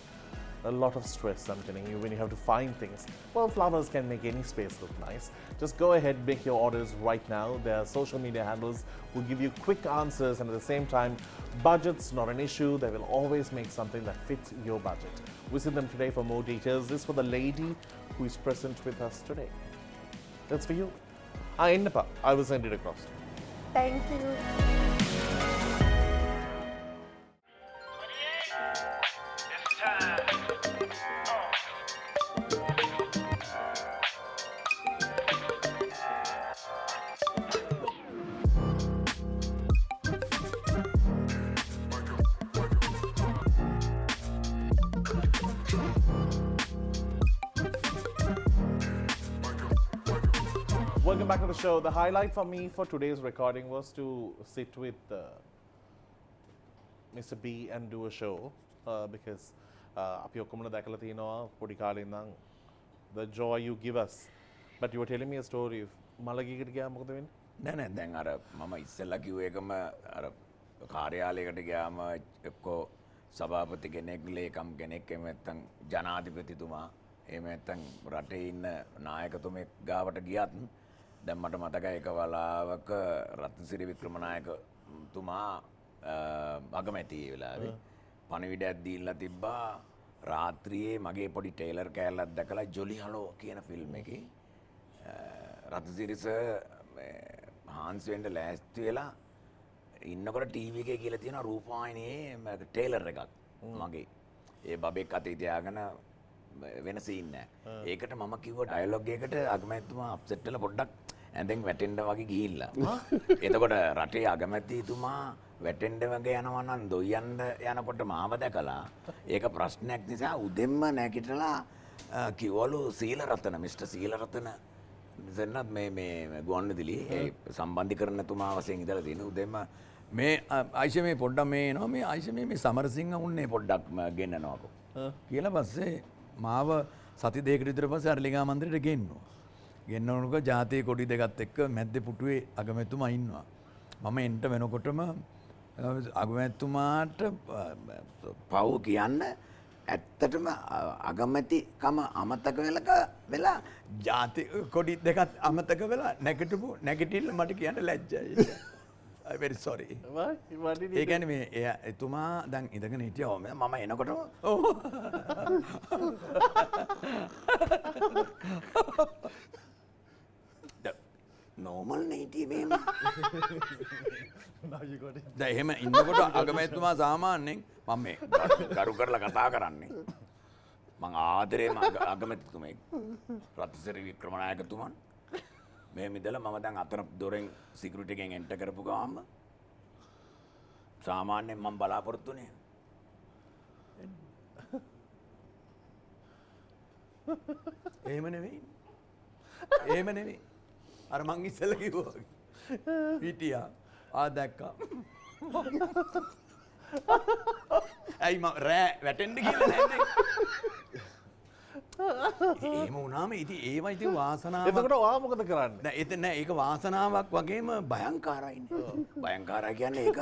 a lot of stress, I'm telling you, when you have to find things. Well, flowers can make any space look nice. Just go ahead, make your orders right now. Their social media handles will give you quick answers, and at the same time, budget's not an issue. They will always make something that fits your budget. Visit them today for more details. This is for the lady who is present with us today. That's for you. I will send it across. Thank you. Welcome back to the show. The highlight for me for today's recording was to sit with Mr. B and do a show because අපි ඔක්කොම දැකලා තියෙනවා පොඩි කාලේ ඉඳන් the joy you give us. But you were telling me a story. මලගීකට ගියාම මොකද වෙන්නේ? නෑ දැන් අර මම ඉස්සෙල්ලා කිව්ව එකම අර කාර්යාලයකට ගියාම එක්කෝ සභාපති කෙනෙක් ලේකම් කෙනෙක් එහෙම නැත්නම් ජනාධිපතිතුමා එහෙම නැත්නම් රටේ ඉන්න නායකතුමෙක් ගාවට ගියත් දැන් මට මතකයි එක වෙලාවක රත්නසිරි වික්‍රමනායකතුමා අගමැති ඒ වෙලාවේ පණිවිඩයක් දීලා තිබ්බා රාත්‍රියේ මගේ පොඩි ටේලර් කෑල්ලක් දැකලා ජොලි හලෝ කියන ෆිල්ම් එකේ රත්නසිරි සර් හාන්ස් වෙන්න ලෑස්ති වෙලා ඉන්නකොට ටීවී එකේ කියලා තියෙන රූපවාහිනියේ ටේලර් එකක් මගේ ඒ බබෙක් අතේ තියාගෙන වෙන සීන් නෑ. ඒකට මම කිව්වා ඩයලොග් එකකට අගමැතිතුමා අප්සෙට් වෙලා පොඩ්ඩක් ඇඳෙන් වැටෙන්න වගේ ගිහිල්ලා. එතකොට රටේ අගමැතිතුමා වැටෙන්න වගේ යනවා නම් දොයන්න යනකොට මාව දැකලා ඒක ප්‍රශ්නයක් නිසා උදෙන්ම නැගිටලා කිව්වලු සීලරතන මිස්ටර් සීලරතන දෙන්නත් මේ ගුවන්විදුලි ඒ සම්බන්ධීකරණතුමා වශයෙන් ඉඳලා තියෙන උදෙන්ම මේ ආයිෂ මේ පොඩ්ඩක් මේ එනවා මේ ආයිෂ මේ සමරසිංහ උන්නේ පොඩ්ඩක් ගෙන්නනවාකෝ කියලා පස්සේ මාව සති දෙකකට විතර පස්සේ අරලිගා මන්දිරයට ගෙන්නවා. ගෙන්නනකොට ජාතික කොඩි දෙකත් එක්ක මැද්දේ පුටුවේ අගමැතිතුමා ඉන්නවා. මම එන්ට වෙනකොටම අගමැතිතුමාට පව් කියන්න ඇත්තටම අගමැතිකම අමතක වෙලා ජාතික කොඩි දෙකත් අමතක වෙලා නැගිටපු නැගිටිල්ල මට කියන්න ලැජ්ජයි. I'm very sorry. What did ඒ කියන්නේ මේ එතුමා දැන් ඉඳගෙන හිටියා මම එනකොට normal නේ හිටියේ මේ දැන් එහෙම ඉන්නකොට අගමැතිතුමා සාමාන්‍යයෙන් මම මේ කරු කරලා කතා කරන්නේ මං ආදරේම අගමැතිතුමෙක් රත්නසිරි වික්‍රමනායකතුමන් මෙහෙම ඉඳලා මම දැන් අතර දොරෙන් සිකියුරිටි එකෙන් එන්ටර් කරපු ගාම සාමාන්‍යයෙන් මම බලාපොරොත්තුනේ එහෙම නෙවෙයි අර මං ඉස්සෙල්ලා කිව්වා හිටියා දැක්කා ඇයි මම රෑ වැටෙන්න කියලා නැද්ද එහෙම වුණාම ඉතින් ඒවා ඉතින් වාසනාවක් එතකොට ඔයා මොකද කරන්නේ? නෑ එතන නෑ ඒක වාසනාවක් වගේම භයංකාරයිනේ භයංකාරයි කියන්නේ ඒක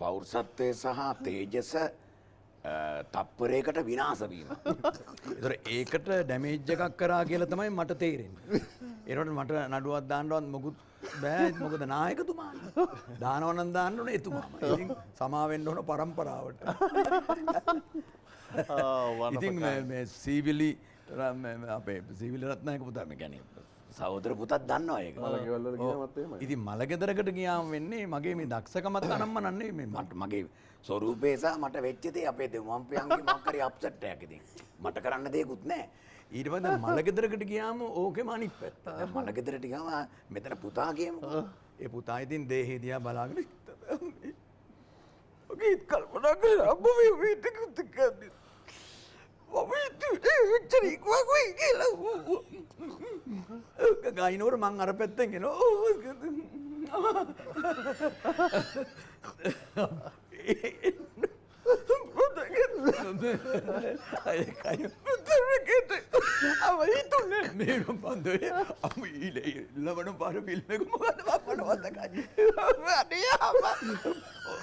පෞරුෂත්වයේ සහ තේජස තප්පරයකට විනාශ වීම. ඒතර ඒකට ඩැමේජ් එකක් කරා කියලා තමයි මට තේරෙන්නේ. ඒනකොට මට නඩුවක් දාන්නවත් මොකුත් බෑ මොකද නායකතුමානේ. දානවා නම් දාන්න ඕනේ එතුමාම. ඉතින් සමාවෙන්න ඕන පරම්පරාවට. ඉතින් මේ සීවිලි අපේ සීවිලි රත්නායක පුතා මේ කියන්නේ සහෝදර පුතත් දන්නවා ඒක. මලගෙවල් වල ගියාමත් එහෙමයි. ඉතින් මලගෙදරකට ගියාම වෙන්නේ මගේ මේ දක්ෂකමත් අනම්මනන්නේ මේ මගේ ස්වරූපේ සහ මට වෙච්ච දේ අපේ දෙමව්පියන්ගේ මොකක් හරි අප්සෙට් එකක් ඉතින් මට කරන්න දෙයක්වත් නැහැ. ඊට පස්සේ මලගෙදරකට ගියාම ඕකෙම අනිත් පැත්ත. දැන් මලගෙදරට ගියාම මෙතන පුතා කියමුකෝ. ඒ පුතා ඉතින් දේහේ දිහා බලාගෙන ඔගේ කල්පනා කරලා අම්මෝ මේ වීටකුත් කන්නේ. ගයිනෝර මං අර පැත්තෙන් එනවා ලබන පාර ෆිල්ම් එක මොකද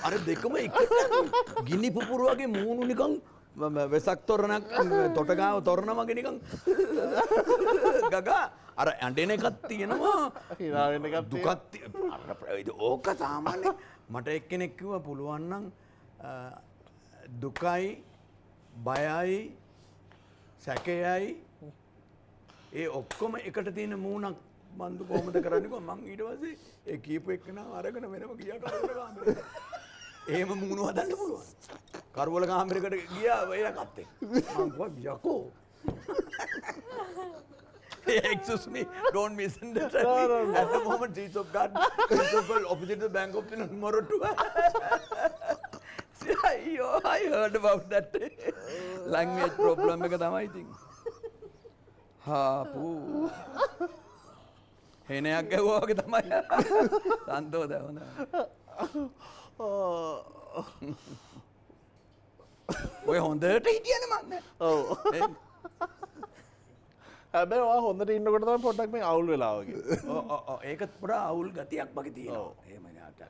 අර දෙකම එක ගිනි පුපුර වගේ මූණු නිකන් වෙසක් තොරණක් තොටගාව තොරණ වගේ නිකන් ගගා අර ඇඬෙන එකක් තියෙනවා දුකත් ඕක සාමාන්‍ය මට එක්කෙනෙක් කිව්වා පුළුවන් නම් දුකයි බයයි සැකයයි ඒ ඔක්කොම එකට තියෙන මූණක් බන්දු කොහොමද කරන්නේ කොහොම මං ඊට පස්සේ ඒ කියපු එක්කනා අරගෙන වෙනම ගියා කරවල කාමරේ එහෙම මූණ හදන්න පුළුවන් කරවල කාමරයකට ගියා එයා කත්තේ මං කිව්වා යකෝ excuse me don't misunderstand at the moment streets of God principal opposite the bank of Morottu I heard about that language problem එක තමයි ඉතින් හාපු හෙනයක් ගැව්වා වගේ තමයි. සන්තෝෂයි හොඳයි. ඔය හොඳට හිටියනේ මන් දැන්. ඔව්. හැබැයි ඔයා හොඳට ඉන්නකොට තමයි පොඩ්ඩක් මේ අවුල් වෙලා වගේ. ඔව් ඒක පුරා අවුල් ගතියක් වගේ තියෙනවා. එහෙම නාටක.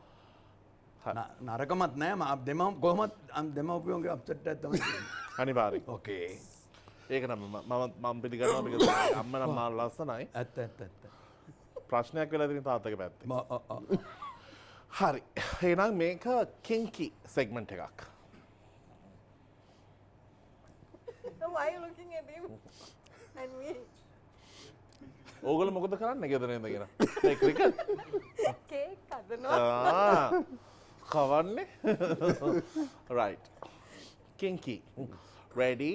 නරකමත් නෑ දෙමව කොහොමත් දෙමව්පියන්ගේ අප්සෙට් එකක් තමයි තියෙන්නේ. අනිවාර්යෙන්. ඕකේ. ඒක නම් මම පිළිගන්නවා because අම්මා නම් මා ලස්සනයි. ඇත්ත. ප්‍රශ්නයක් වෙලා තියෙන තාත්තගේ පැත්තේ. හරි. එහෙනම් මේක කින්කි සෙග්මන්ට් එකක්. Why are you looking at him and me? ඕගොල්ලෝ මොකද කරන්නේ ගෙදර ඉඳගෙන? ඒ ක්‍රිකට්? Cake හදනවා. කවන්නේ? Right. Kinky. Ready?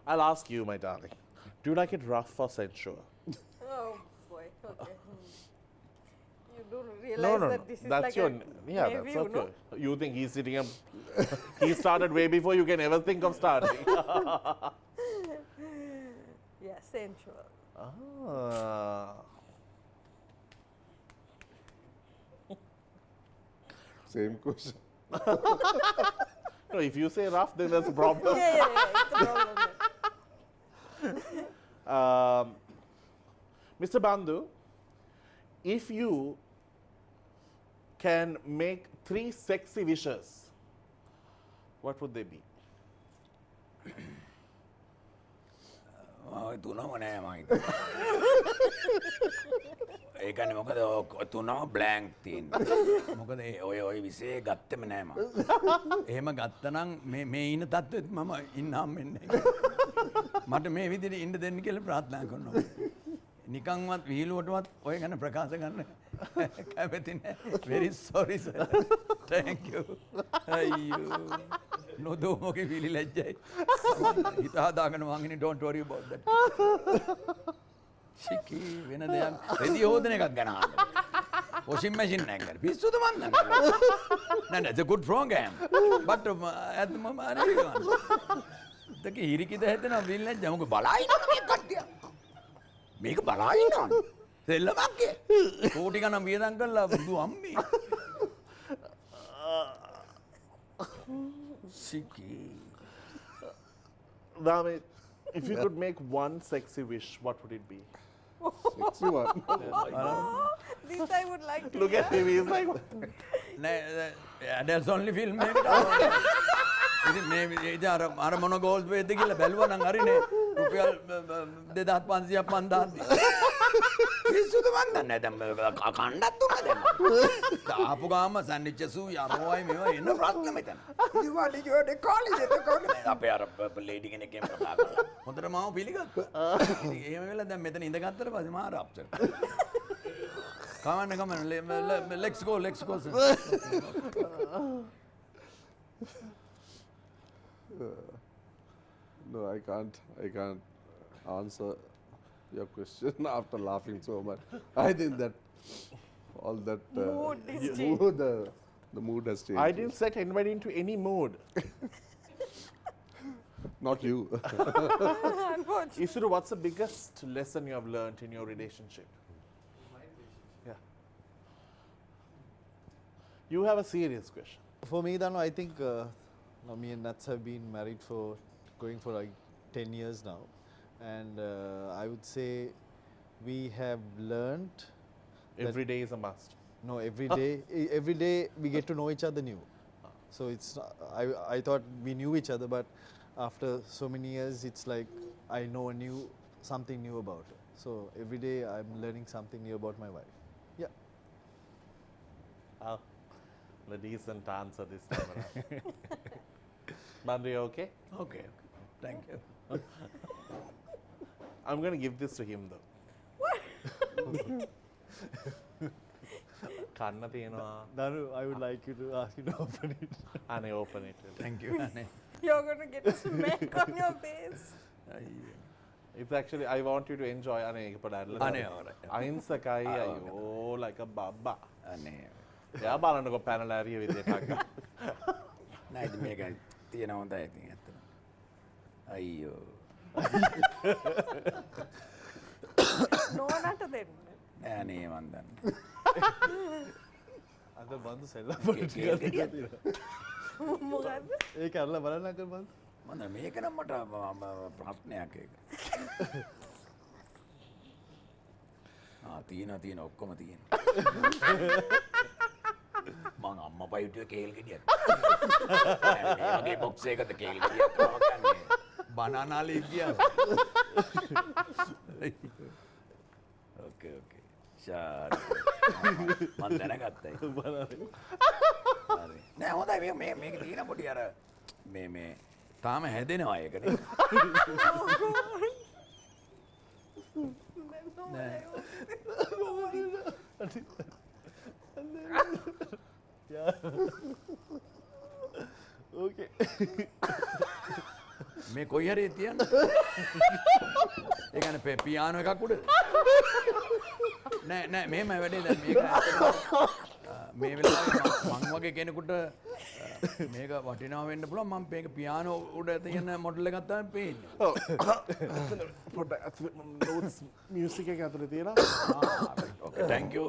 I'll ask you, my darling. Do you like it rough or sensual? Oh boy, okay. You do realize that this is that's like your a yeah, navy, that's you okay. know? You think he's sitting up? He started way before you can ever think of starting. Yeah, sensual. Ah. Same question. No, if you say rough, then there's a problem. Yeah, it's a problem. Mr. Bandu, if you can make 3 sexy wishes, what would they be? තුනම නෑ මම හිතන්නේ. ඒකනේ මොකද තුනම blank තියෙන්නේ. මොකද ඔය විෂය ගත්තෙම නෑ මම. එහෙම ගත්තනම් මේ ඉන්න තත්ත්වෙත් මම ඉන්නම් වෙන්නේ. මට මේ විදිහට ඉන්න දෙන්න කියලා ප්‍රාර්ථනා කරනවා. නිකන්වත් විහිළුවටවත් ඔය ගැන ප්‍රකාශ කරන්න කැමති නෑ. Very sorry sir. Thank you. අයියෝ. නොදෝමෝගේ විලි ලැජ්ජයි. හිත හදාගෙන මං ඉන්නේ don't worry about that. ශිකි වෙන දෙයක් රෙදි හොදන එකක් ගැන අහන්න. washing machine එකක් ගැන. පිස්සුද මන් නෑ it's a good program. but at the moment I don't know. දෙක හිරිකිද හැදෙනවා විලි ලැජ්ජා මොකද බලා ඉන්නවද මේ කට්ටිය. මේක බලා ඉන්නවද? දෙල්ලමක් කෝටි ගණන් වියදම් කරලා බුදු අම්මේ. Siki. Dammith, if you could make one sexy wish, what would it be? Sexy one. This I would like to Look at him, he's like, There's only film මේකට. ඉතින් මේ අර මොන ගෝල්ස් වේද කියලා බැලුවා නම් හරිනේ. රුපියල් 2500ක් 5000ක්. පිස්සුද මන් දන්නේ දැන් කණ්ඩත් උනා දැන්. ආපු ගාම සැන්ඩ්විච් සූ යමෝයි මේවා එන ප්‍රශ්න මෙතන. ඉතින් වාඩි ගියෝනේ කාලේ අපේ අර ලේඩි කෙනෙක් එම් කතා කරලා. හොඳට මාව පිළිගත්තා. ඉතින් එහෙම වෙලා දැන් මෙතන ඉඳගත්තට පස්සේ මාර upset. Come on, let's go. Sir. No, I can't answer your question after laughing so much. I think that all that Mood is the mood has changed. I didn't set anybody into any mood. Not you. Unfortunately. Isuru, what's the biggest lesson you have learned in your relationship? Yeah. You have a serious question. For me, Danu, I think me and Nats have been married for going for like 10 years now, and I would say we have learned. Every day is a must. No, every day we get to know each other new. So it's I thought we knew each other, but after so many years, it's like I know something new about her. So every day I'm learning something new about my wife. Yeah. Oh, the decent answer this time around. Bandu, you okay? Okay. Thank you. I'm going to give this to him though. Kanna තියෙනවා. Danu, I would like you to ask you to open it. අනේ open it. Thank you. You're going to get a smack on your face. It's actually, I want you to enjoy අනේ ඒක පොඩ්ඩක් අනේ alright. අහිංසකයි අයියෝ like a baba. අනේ. එයා බලන්නකො පැනලා ඇරිය විදියට අක්ක. නෑ ඉතින් මේක තියෙන හොඳයි ඉතින් ඇත්තට. අයියෝ. නෝනට දෙන්න. නෑ නේ මන් දන්නේ. අද බන්දු සෙල්ලම් කේල් ගෙඩියක්. මොකද්ද? ඒක අරලා බලන්න අකල් බන්දු. මන්ද මේක නම් මට ප්‍රශ්නයක් ඒක. තියෙන ඔක්කොම තියෙන. මං අම්මපා හිටිය කේල් ගෙඩියක්. මේ වගේ බොක්ස් එකකට කේල් ගෙඩියක් කවන්නේ. බනානා ලීෆ් ගියා. ඕකේ. ෂාර්. මං දැනගත්තා ඒක. හරි. නෑ හොඳයි මේක තියෙන පොඩි අර මේ තාම හැදෙනවා ඒකනේ. නෑ. ඕකේ. මේ කොයි හරි තියන්න. ඒ කියන්නේ පියානෝ එකක් උඩ. නෑ මෙහෙම වැඩේ දැන් මේක මේ වෙලාවේ මං වගේ කෙනෙකුට මේක වටිනවා වෙන්න පුළුවන්. මම මේක පියානෝ උඩ තියෙන මොඩල් එකක් තමයි පේන්නේ. ඔව්. පොඩ්ඩක් නෝට්ස් මියුසික් එක ඇතුලේ තියෙනවා. ඕකේ thank you.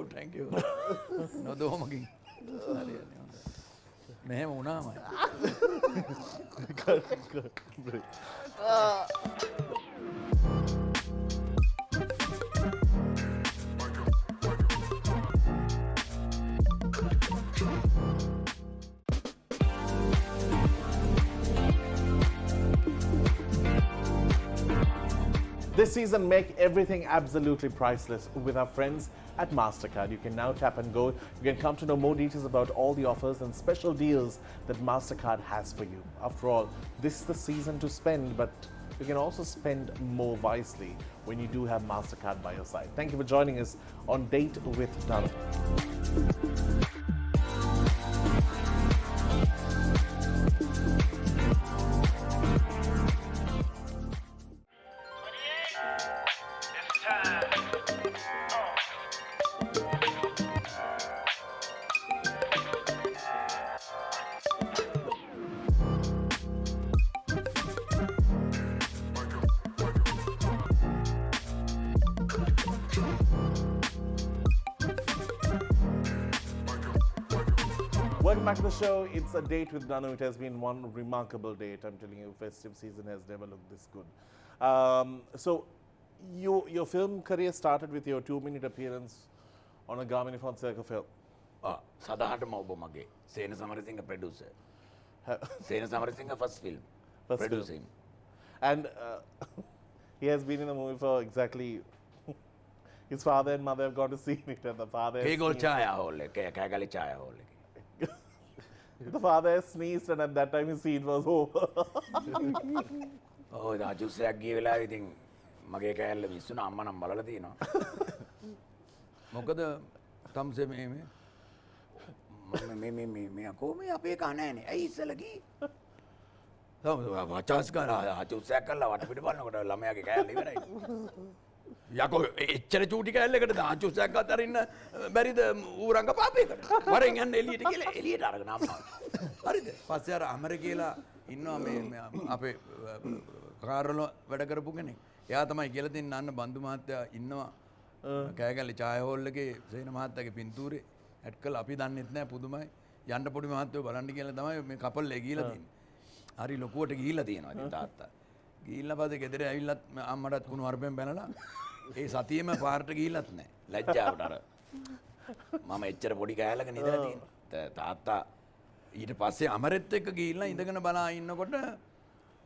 නොදොමකින්. හරියන්නේ හොඳයි. මෙහෙම වුණාමයි. This season, make everything absolutely priceless with our friends at MasterCard. You can now tap and go. You can come to know more details about all the offers and special deals that MasterCard has for you. After all, this is the season to spend, but you can also spend more wisely when you do have MasterCard by your side. Thank you for joining us on Date with DANU. Welcome back to the show. It's a date with DANU. It has been one remarkable date. I'm telling you, festive season has never looked this good. So, your film career started with your 2-minute appearance on a Dammith Fonseka film. සදාහටම ඔබ මගේ සේන Samarasinghe producer. Sena Samarasinghe first film. First producing. And he has been in the movie for exactly. His father and mother have gone to see it, and the father. Kegalle Chaya hall එක Kegalle Chaya hall එක. The father has sneezed, and at that time his scene was over. ඔව් ජුස්සයක් ගිය වෙලාවෙ ඉතින් මගේ කෑල්ල මිස්සුනා අම්මා නම් බලලා තියෙනවා. මොකද තම්සේ මේ අකෝ මේ අපේ කා නෑනේ. ඇයි ඉස්සලා ගියේ? වචාස් කරා ජුස්සයක් කරලා වටපිට බලනකොට ළමයාගේ කෑල්ල ඉවරයි. යකෝ එච්චර චූටි කෑල්ලකට දාංචුස්සයක් අතරින්න බැරිද ඌරංග පාපයකට වරෙන් යන්න එළියට කියලා එළියට අරගෙන ආවා. හරිද? පස්සේ අර අමර කියලා ඉන්නවා මේ අපේ කාර්වල වැඩ කරපු කෙනෙක්. එයා තමයි කියලා දෙන්න අන්න බන්දු මහත්තයා ඉන්නවා. කෑගල්ලේ ඡාය හෝල් එකේ සේන මහත්තයාගේ පින්තූරේ ඇඩ් කළා. අපි දන්නෙත් නෑ පුදුමයි. යන්න පොඩි මහත්තයෝ බලන්න කියලා තමයි මේ කපල් එක ගිහිලා තියෙන්නේ. හරි ලොකුවට ගිහිලා තියෙනවා ඉතින් තාත්තා. ගිහිල්ලා පස්සේ ගෙදර ඇවිල්ලත් අම්මටත් කුණු හරපෙන් බැනලා ඒ සතියෙම පාරට ගිහිල්ලත් නැහැ. ලැජ්ජාවට අර මම එච්චර පොඩි කෑල්ලක නිදලා තියෙනවා. තාත්තා ඊට පස්සේ අමරෙත් එක්ක ගිහිල්ලා ඉඳගෙන බලා ඉන්නකොට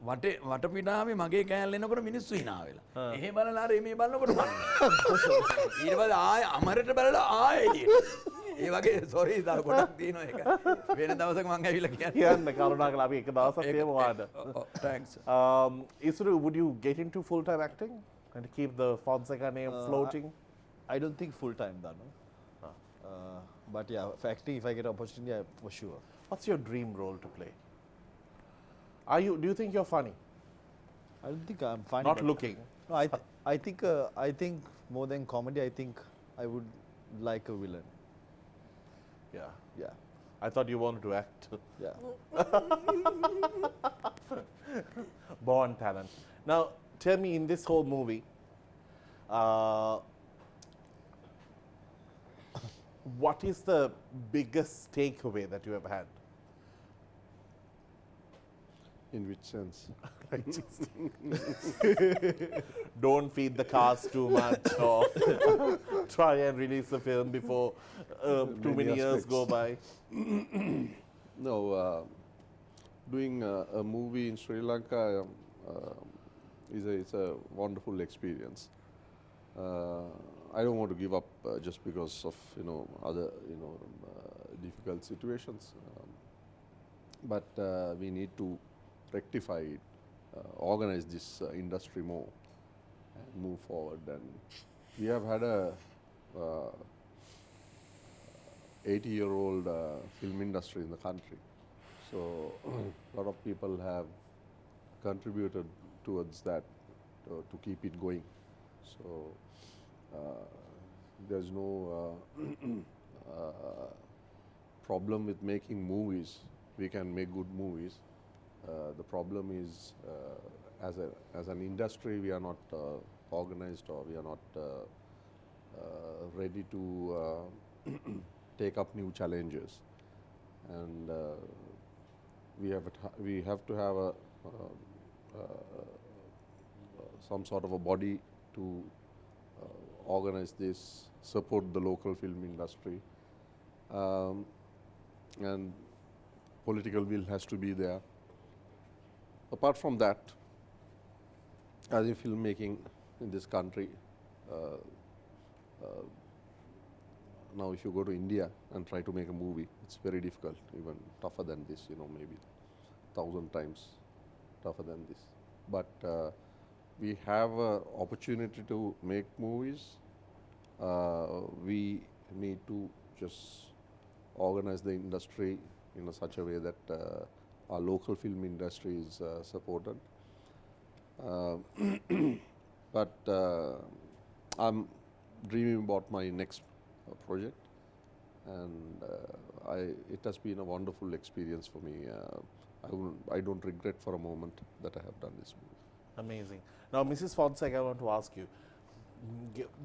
වටපිටාවේ මගේ කෑල්ල එනකොට මිනිස්සු hina වෙලා. එහෙ බලලා අර මේ බලනකොට මම. ඊට පස්සේ ආයෙ අමරෙට බලලා ආයෙ එළියට. ඒ වගේ සෝරි දා ගොඩක් තියෙනවා ඒක. වෙන දවසක මම ඇවිල්ලා කියන්න කරුණාකරලා අපි එක දවසක් තියමු වාද. Thanks. Isuru, would you get into full-time acting and to keep the Fonseka name floating? I don't think full time, Danu. But yeah, for acting, if I get opportunity, for sure. What's your dream role to play? Do you think you're funny? I don't think I'm funny. Not but- looking. No, I think more than comedy, I think I would like a villain. Yeah. Yeah, I thought you wanted to act. yeah. Born talent. Now, tell me, in this whole movie, what is the biggest takeaway that you have had? In which sense? Like, just don't feed the cars too much, or try and release the film before too many years go by. No, doing a movie in Sri Lanka is a wonderful experience. I don't want to give up just because of other difficult situations, but we need to rectify it, organize this industry more, and move forward. And we have had a 80-year-old film industry in the country, so a lot of people have contributed towards that to keep it going. So there's no problem with making movies. We can make good movies. The problem is, as an industry, we are not organized, or we are not ready to take up new challenges, and we have to have some sort of a body to organize this, support the local film industry, and political will has to be there. Apart from that, I think filmmaking in this country, now if you go to India and try to make a movie, it's very difficult, even tougher than this, maybe 1,000 times tougher than this. But we have an opportunity to make movies. We need to just organize the industry in such a way that our local film industry is supported. But I'm dreaming about my next project, and it has been a wonderful experience for me. I don't regret for a moment that I have done this movie. Amazing. Now, Mrs. Fonseka, I want to ask you,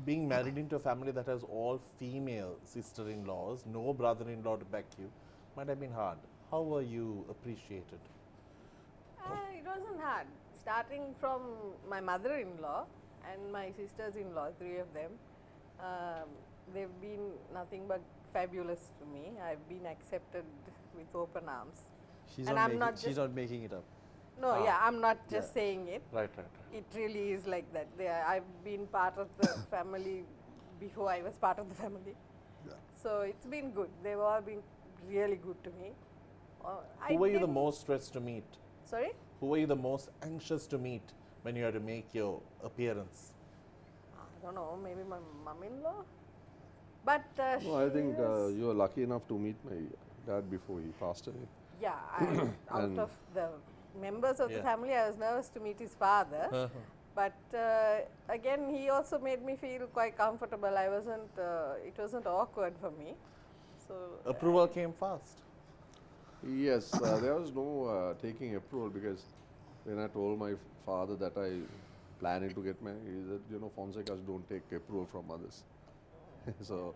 being married into a family that has all female sister-in-laws, no brother-in-law to back you, might have been hard. How were you appreciated? It wasn't hard. Starting from my mother-in-law and my sisters-in-law, 3 of them, they've been nothing but fabulous to me. I've been accepted with open arms. She's And she's not making it up. No, I'm not just saying it. Right. It really is like that. I've been part of the family before I was part of the family. Yeah. So it's been good. They've all been really good to me. Who were you the most stressed to meet? Sorry? Who were you the most anxious to meet when you had to make your appearance? I don't know, maybe my mom-in-law? But No, I think you were lucky enough to meet my dad before he passed away. yeah, out And- of the members of the Yeah. family, I was nervous to meet his father. But again, he also made me feel quite comfortable. It wasn't awkward for me. So Approval came fast. Yes, there was no taking approval, because when I told my father that I planning to get married, he said, Fonsekas don't take approval from others. So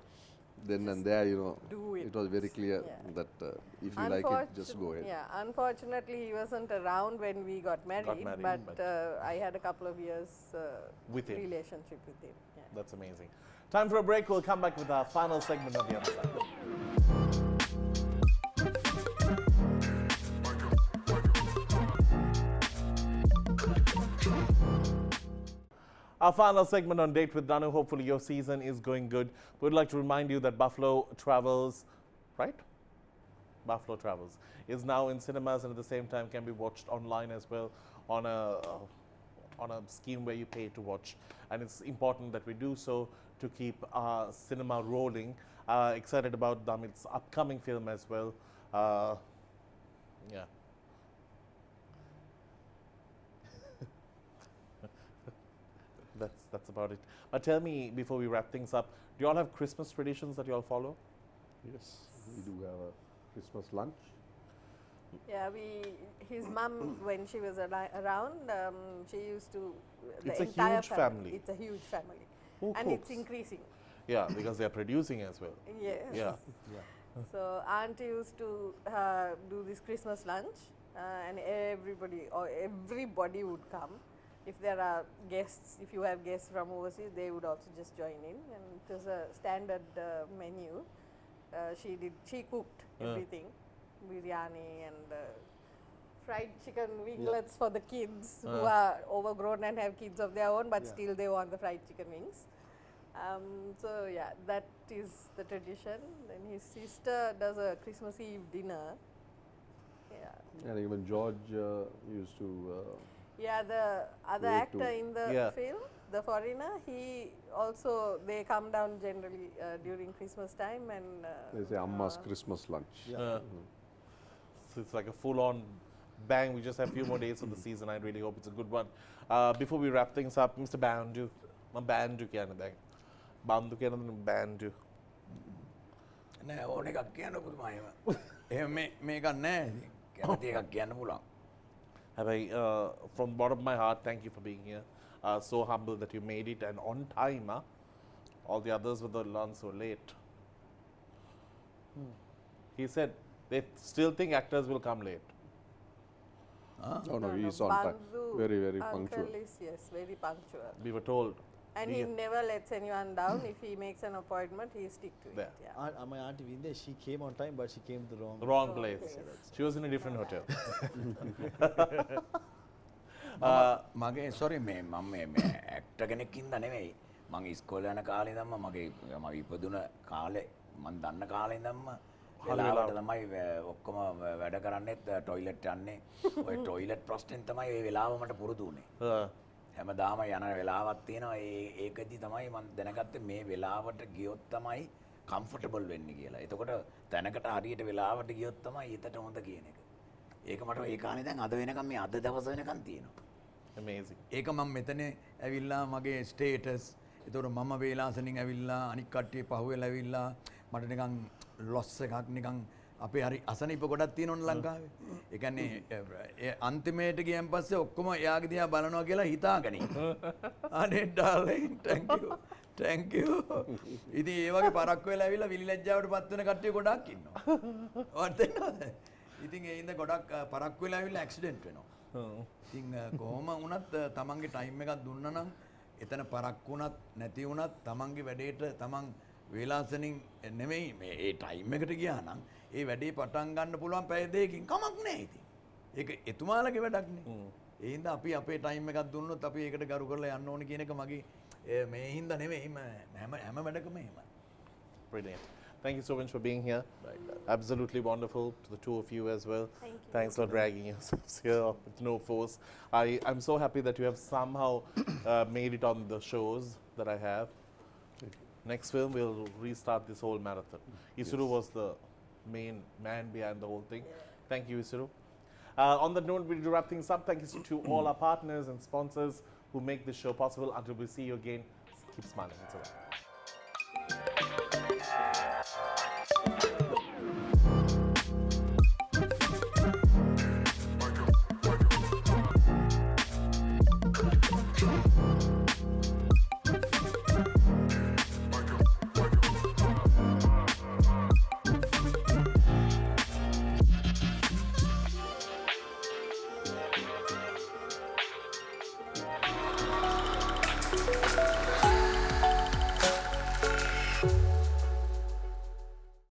then and there, do it. it was very clear Yeah. that if you like it, just go ahead. Yeah, unfortunately, he wasn't around when we got married, but I had a couple of years With him. relationship with him. Yeah. That's amazing. Time for a break. We'll come back with our final segment on the other side. Our final segment on Date with Danu. Hopefully your season is going good. We'd like to remind you that Buffalo Travels, right? Buffalo Travels is now in cinemas, and at the same time can be watched online as well on a scheme where you pay to watch. And it's important that we do so to keep our cinema rolling. Excited about Dammith's upcoming film as well. Yeah. That's about it. But tell me, before we wrap things up, do you all have Christmas traditions that you all follow? Yes, we do have a Christmas lunch. Yeah, his mum, when she was around, she used to, It's the a entire huge family. It's a huge family. Who And it's cooks? increasing. Yeah, because they're producing as well. Yes. Yeah. So auntie used to do this Christmas lunch, and everybody would come. If there are guests, if you have guests from overseas, they would also just join in, and it was a standard menu. She cooked everything, biryani and fried chicken winglets for the kids who are overgrown and have kids of their own, but still they want the fried chicken wings. So yeah, that is the tradition. Then his sister does a Christmas Eve dinner. Yeah. And even George used to. Yeah, the other Way actor to- in the Yeah. film, the foreigner, they come down generally during Christmas time and. They say Amma's Christmas lunch. So it's like a full-on bang. We just have a few more days of the season. I really hope it's a good one. Before we wrap things up, Mr. Bandu, Bandu කියන දැන්. Bandu කියන Bandu. නෑ ඕන එකක් කියන්න පුතුමා එහෙම. එහෙම මේකක් නෑ. කැමති එකක් කියන්න පුළුවන්. හැබැයි, from the bottom of my heart, thank you for being here. So humble that you made it and on time. All the others were the ones who were late. He said they still think actors will come late. Oh no, he's on time. Bandu Very, very uncle punctual. is, yes, very punctual. We were told. And he never lets anyone down. If he makes an appointment, he stick to There. it. Yeah. My auntie Windhya, she came on time, but she came to the wrong. Wrong place. place. She was in a different hotel. මගේ sorry මේ මම මේ actor කෙනෙක්ින්ද නෙවෙයි මම ඉස්කෝලේ යන කාලේ ඉඳන්ම මම ඉපදුන කාලේ මම දන්න කාලේ ඉඳන්ම වෙලාවට තමයි ඔක්කොම වැඩ කරන්නේත් টয়ලට් යන්නේ ඔය টয়ලට් ප්‍රශ්නෙන් තමයි ඒ වෙලාව මට පුරුදු වුනේ හැමදාම යන වෙලාවක් තියෙනවා ඒකෙදි තමයි මම දැනගත්තේ මේ වෙලාවට ගියොත් තමයි කම්ෆර්ටබල් වෙන්නේ කියලා. එතකොට තැනකට හරියට වෙලාවට ගියොත් තමයි ඊටට හොඳ කියන එක. ඒක මට ඒ කාලේ දැන් අද වෙනකම් මේ අද දවස් වෙනකම් තියෙනවා. Amazing. ඒක මම මෙතන ඇවිල්ලා මගේ ස්ටේටස් ඒතකොට මම වේලාසනින් ඇවිල්ලා අනික් කට්ටිය පහුවෙලා ඇවිල්ලා මට නිකන් ලොස් එකක් නිකන් අපේ හරි අසනීප ගොඩක් තියෙනවනේ ලංකාවේ. ඒ කියන්නේ අන්තිමේට ගියන් පස්සේ ඔක්කොම එයාගේ දිහා බලනවා කියලා හිතාගනි. අනේ ඩාර්ලින් thank you. ඉතින් ඒ වගේ පරක්කු වෙලා ඇවිල්ලා විලිලැජ්ජාවට පත් වෙන කට්ටිය ගොඩක් ඉන්නවා. ඔයාලට තේරෙනවද? ඉතින් ඒ ඉඳ ගොඩක් පරක්කු වෙලා ඇවිල්ලා ඇක්සිඩන්ට් වෙනවා. ඉතින් කොහොම වුණත් තමන්ගේ ටයිම් එකක් දුන්නා නම් එතන පරක්කු වුණත් නැති වුණත් තමන්ගේ වැඩේට තමන් වේලාසනින් නෙමෙයි මේ ඒ ටයිම් එකට ගියා නම් ඒ වැඩේ පටන් ගන්න පුළුවන් පැය දෙකකින් කමක් නැහැ ඉතින්. ඒක එතුමාලගේ වැඩක් නේ. ඒ හින්දා අපි අපේ ටයිම් එකක් දුන්නොත් අපි ඒකට ගරු කරලා යන්න ඕනේ කියන එක මගේ මේ හින්දා නෙමෙයි හැම වැඩකම එහෙමයි. Brilliant. Thank you so much for being here. Absolutely wonderful to the two of you as well. Thank you. Thanks for dragging yourselves here with no force. I'm so happy that you have somehow made it on the shows that I have. Next film, we'll restart this whole marathon. Isuru was the main man behind the whole thing. Thank you, Isuru. On that note, we'll wrap things up. Thank you to all our partners and sponsors who make this show possible. Until we see you again, keep smiling. It's all right.